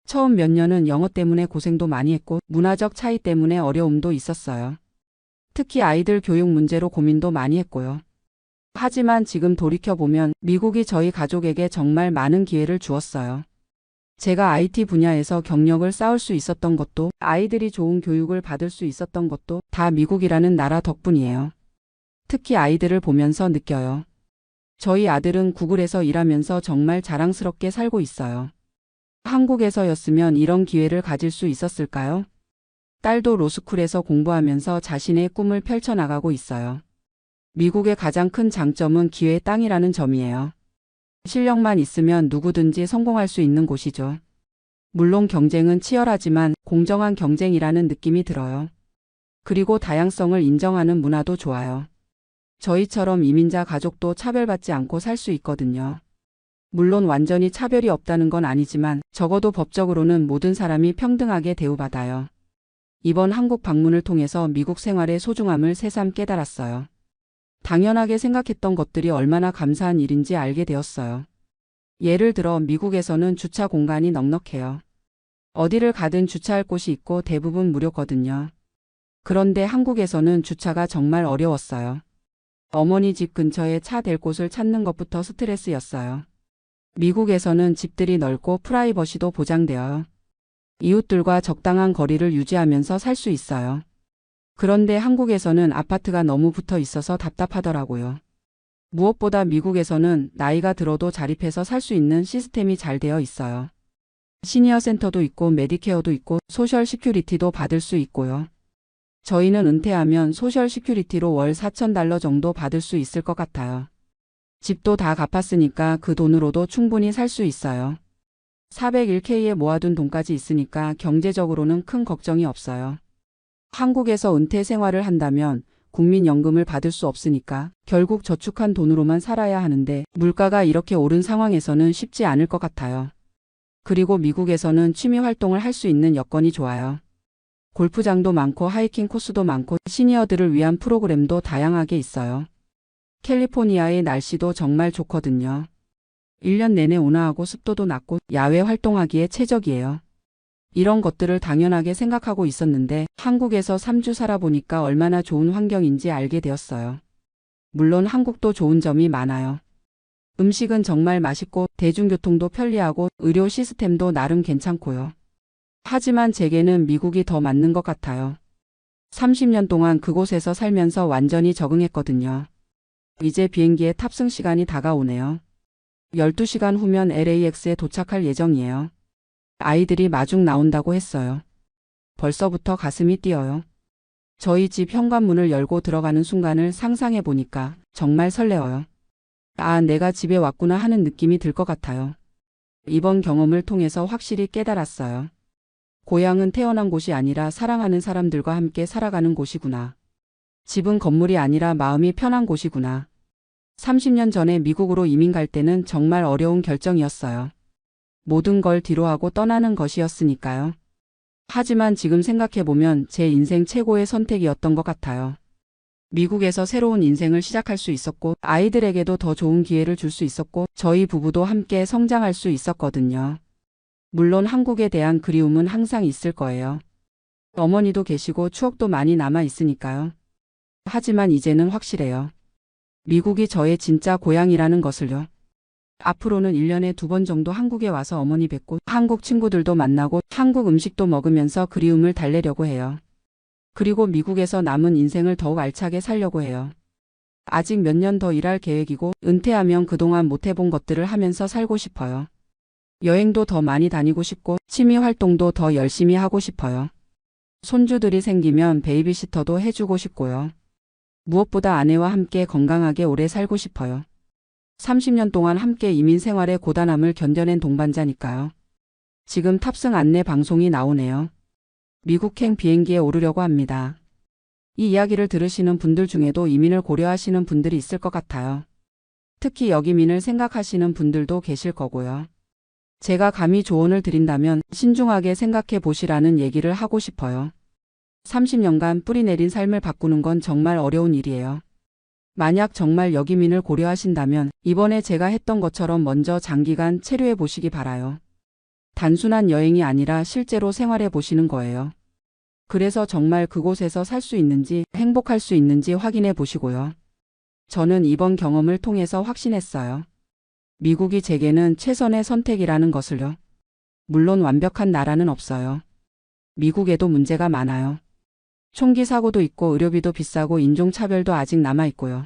Speaker 1: 처음 몇 년은 영어 때문에 고생도 많이 했고 문화적 차이 때문에 어려움도 있었어요. 특히 아이들 교육 문제로 고민도 많이 했고요. 하지만 지금 돌이켜보면 미국이 저희 가족에게 정말 많은 기회를 주었어요. 제가 IT 분야에서 경력을 쌓을 수 있었던 것도 아이들이 좋은 교육을 받을 수 있었던 것도 다 미국이라는 나라 덕분이에요. 특히 아이들을 보면서 느껴요. 저희 아들은 구글에서 일하면서 정말 자랑스럽게 살고 있어요. 한국에서였으면 이런 기회를 가질 수 있었을까요? 딸도 로스쿨에서 공부하면서 자신의 꿈을 펼쳐나가고 있어요. 미국의 가장 큰 장점은 기회의 땅이라는 점이에요. 실력만 있으면 누구든지 성공할 수 있는 곳이죠. 물론 경쟁은 치열하지만 공정한 경쟁이라는 느낌이 들어요. 그리고 다양성을 인정하는 문화도 좋아요. 저희처럼 이민자 가족도 차별받지 않고 살 수 있거든요. 물론 완전히 차별이 없다는 건 아니지만 적어도 법적으로는 모든 사람이 평등하게 대우받아요. 이번 한국 방문을 통해서 미국 생활의 소중함을 새삼 깨달았어요. 당연하게 생각했던 것들이 얼마나 감사한 일인지 알게 되었어요. 예를 들어 미국에서는 주차 공간이 넉넉해요. 어디를 가든 주차할 곳이 있고 대부분 무료거든요. 그런데 한국에서는 주차가 정말 어려웠어요. 어머니 집 근처에 차 댈 곳을 찾는 것부터 스트레스였어요. 미국에서는 집들이 넓고 프라이버시도 보장되어요. 이웃들과 적당한 거리를 유지하면서 살 수 있어요. 그런데 한국에서는 아파트가 너무 붙어 있어서 답답하더라고요. 무엇보다 미국에서는 나이가 들어도 자립해서 살 수 있는 시스템이 잘 되어 있어요. 시니어 센터도 있고 메디케어도 있고 소셜 시큐리티도 받을 수 있고요. 저희는 은퇴하면 소셜 시큐리티로 월 $4,000 정도 받을 수 있을 것 같아요. 집도 다 갚았으니까 그 돈으로도 충분히 살 수 있어요. 401k에 모아둔 돈까지 있으니까 경제적으로는 큰 걱정이 없어요. 한국에서 은퇴 생활을 한다면 국민연금을 받을 수 없으니까 결국 저축한 돈으로만 살아야 하는데 물가가 이렇게 오른 상황에서는 쉽지 않을 것 같아요. 그리고 미국에서는 취미 활동을 할 수 있는 여건이 좋아요. 골프장도 많고 하이킹 코스도 많고 시니어들을 위한 프로그램도 다양하게 있어요. 캘리포니아의 날씨도 정말 좋거든요. 1년 내내 온화하고 습도도 낮고 야외 활동하기에 최적이에요. 이런 것들을 당연하게 생각하고 있었는데 한국에서 3주 살아보니까 얼마나 좋은 환경인지 알게 되었어요. 물론 한국도 좋은 점이 많아요. 음식은 정말 맛있고 대중교통도 편리하고 의료 시스템도 나름 괜찮고요. 하지만 제게는 미국이 더 맞는 것 같아요. 30년 동안 그곳에서 살면서 완전히 적응했거든요. 이제 비행기에 탑승 시간이 다가오네요. 12시간 후면 LAX에 도착할 예정이에요. 아이들이 마중 나온다고 했어요. 벌써부터 가슴이 뛰어요. 저희 집 현관문을 열고 들어가는 순간을 상상해 보니까 정말 설레어요. 아, 내가 집에 왔구나 하는 느낌이 들 것 같아요. 이번 경험을 통해서 확실히 깨달았어요. 고향은 태어난 곳이 아니라 사랑하는 사람들과 함께 살아가는 곳이구나. 집은 건물이 아니라 마음이 편한 곳이구나. 30년 전에 미국으로 이민 갈 때는 정말 어려운 결정이었어요. 모든 걸 뒤로하고 떠나는 것이었으니까요. 하지만 지금 생각해보면 제 인생 최고의 선택이었던 것 같아요. 미국에서 새로운 인생을 시작할 수 있었고 아이들에게도 더 좋은 기회를 줄 수 있었고 저희 부부도 함께 성장할 수 있었거든요. 물론 한국에 대한 그리움은 항상 있을 거예요. 어머니도 계시고 추억도 많이 남아 있으니까요. 하지만 이제는 확실해요. 미국이 저의 진짜 고향이라는 것을요. 앞으로는 1년에 2번 정도 한국에 와서 어머니 뵙고 한국 친구들도 만나고 한국 음식도 먹으면서 그리움을 달래려고 해요. 그리고 미국에서 남은 인생을 더욱 알차게 살려고 해요. 아직 몇 년 더 일할 계획이고 은퇴하면 그동안 못 해본 것들을 하면서 살고 싶어요. 여행도 더 많이 다니고 싶고 취미 활동도 더 열심히 하고 싶어요. 손주들이 생기면 베이비시터도 해주고 싶고요. 무엇보다 아내와 함께 건강하게 오래 살고 싶어요. 30년 동안 함께 이민 생활의 고단함을 견뎌낸 동반자니까요. 지금 탑승 안내 방송이 나오네요. 미국행 비행기에 오르려고 합니다. 이 이야기를 들으시는 분들 중에도 이민을 고려하시는 분들이 있을 것 같아요. 특히 여기민을 생각하시는 분들도 계실 거고요. 제가 감히 조언을 드린다면 신중하게 생각해 보시라는 얘기를 하고 싶어요. 30년간 뿌리 내린 삶을 바꾸는 건 정말 어려운 일이에요. 만약 정말 여기민을 고려하신다면 이번에 제가 했던 것처럼 먼저 장기간 체류해 보시기 바라요. 단순한 여행이 아니라 실제로 생활해 보시는 거예요. 그래서 정말 그곳에서 살 수 있는지 행복할 수 있는지 확인해 보시고요. 저는 이번 경험을 통해서 확신했어요. 미국이 제게는 최선의 선택이라는 것을요. 물론 완벽한 나라는 없어요. 미국에도 문제가 많아요. 총기 사고도 있고 의료비도 비싸고 인종차별도 아직 남아있고요.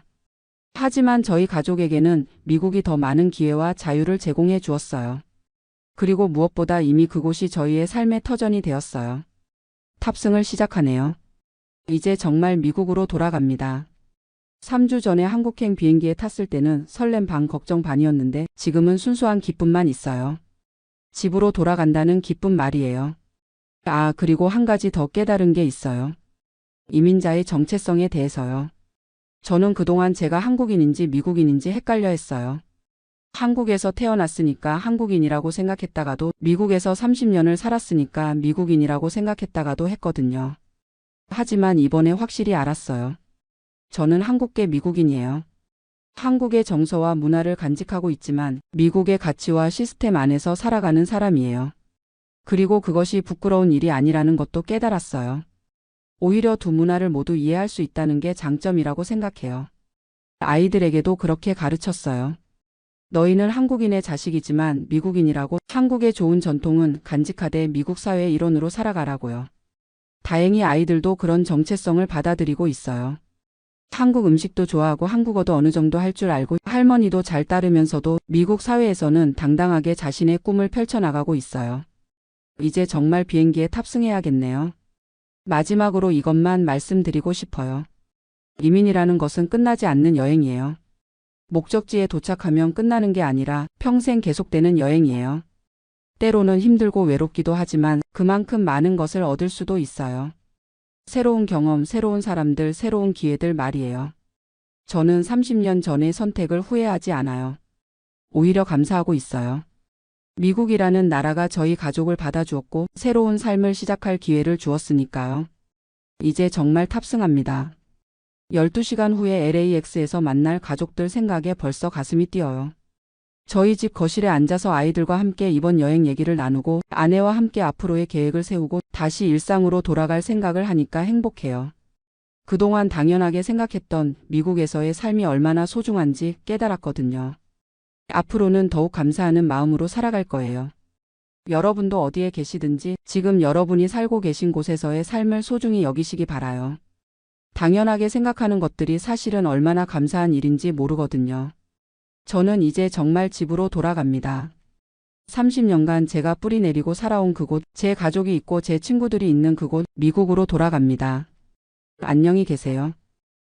Speaker 1: 하지만 저희 가족에게는 미국이 더 많은 기회와 자유를 제공해 주었어요. 그리고 무엇보다 이미 그곳이 저희의 삶의 터전이 되었어요. 탑승을 시작하네요. 이제 정말 미국으로 돌아갑니다. 3주 전에 한국행 비행기에 탔을 때는 설렘 반 걱정 반이었는데 지금은 순수한 기쁨만 있어요. 집으로 돌아간다는 기쁨 말이에요. 아, 그리고 한 가지 더 깨달은 게 있어요. 이민자의 정체성에 대해서요. 저는 그동안 제가 한국인인지 미국인인지 헷갈려 했어요. 한국에서 태어났으니까 한국인이라고 생각했다가도 미국에서 30년을 살았으니까 미국인이라고 생각했다가도 했거든요. 하지만 이번에 확실히 알았어요. 저는 한국계 미국인이에요. 한국의 정서와 문화를 간직하고 있지만 미국의 가치와 시스템 안에서 살아가는 사람이에요. 그리고 그것이 부끄러운 일이 아니라는 것도 깨달았어요. 오히려 두 문화를 모두 이해할 수 있다는 게 장점이라고 생각해요. 아이들에게도 그렇게 가르쳤어요. 너희는 한국인의 자식이지만 미국인이라고, 한국의 좋은 전통은 간직하되 미국 사회의 일원으로 살아가라고요. 다행히 아이들도 그런 정체성을 받아들이고 있어요. 한국 음식도 좋아하고 한국어도 어느 정도 할 줄 알고 할머니도 잘 따르면서도 미국 사회에서는 당당하게 자신의 꿈을 펼쳐나가고 있어요. 이제 정말 비행기에 탑승해야겠네요. 마지막으로 이것만 말씀드리고 싶어요. 이민이라는 것은 끝나지 않는 여행이에요. 목적지에 도착하면 끝나는 게 아니라 평생 계속되는 여행이에요. 때로는 힘들고 외롭기도 하지만 그만큼 많은 것을 얻을 수도 있어요. 새로운 경험, 새로운 사람들, 새로운 기회들 말이에요. 저는 30년 전의 선택을 후회하지 않아요. 오히려 감사하고 있어요. 미국이라는 나라가 저희 가족을 받아주었고 새로운 삶을 시작할 기회를 주었으니까요. 이제 정말 탑승합니다. 12시간 후에 LAX에서 만날 가족들 생각에 벌써 가슴이 뛰어요. 저희 집 거실에 앉아서 아이들과 함께 이번 여행 얘기를 나누고 아내와 함께 앞으로의 계획을 세우고 다시 일상으로 돌아갈 생각을 하니까 행복해요. 그동안 당연하게 생각했던 미국에서의 삶이 얼마나 소중한지 깨달았거든요. 앞으로는 더욱 감사하는 마음으로 살아갈 거예요. 여러분도 어디에 계시든지 지금 여러분이 살고 계신 곳에서의 삶을 소중히 여기시기 바라요. 당연하게 생각하는 것들이 사실은 얼마나 감사한 일인지 모르거든요. 저는 이제 정말 집으로 돌아갑니다. 30년간 제가 뿌리 내리고 살아온 그곳, 제 가족이 있고 제 친구들이 있는 그곳, 미국으로 돌아갑니다. 안녕히 계세요.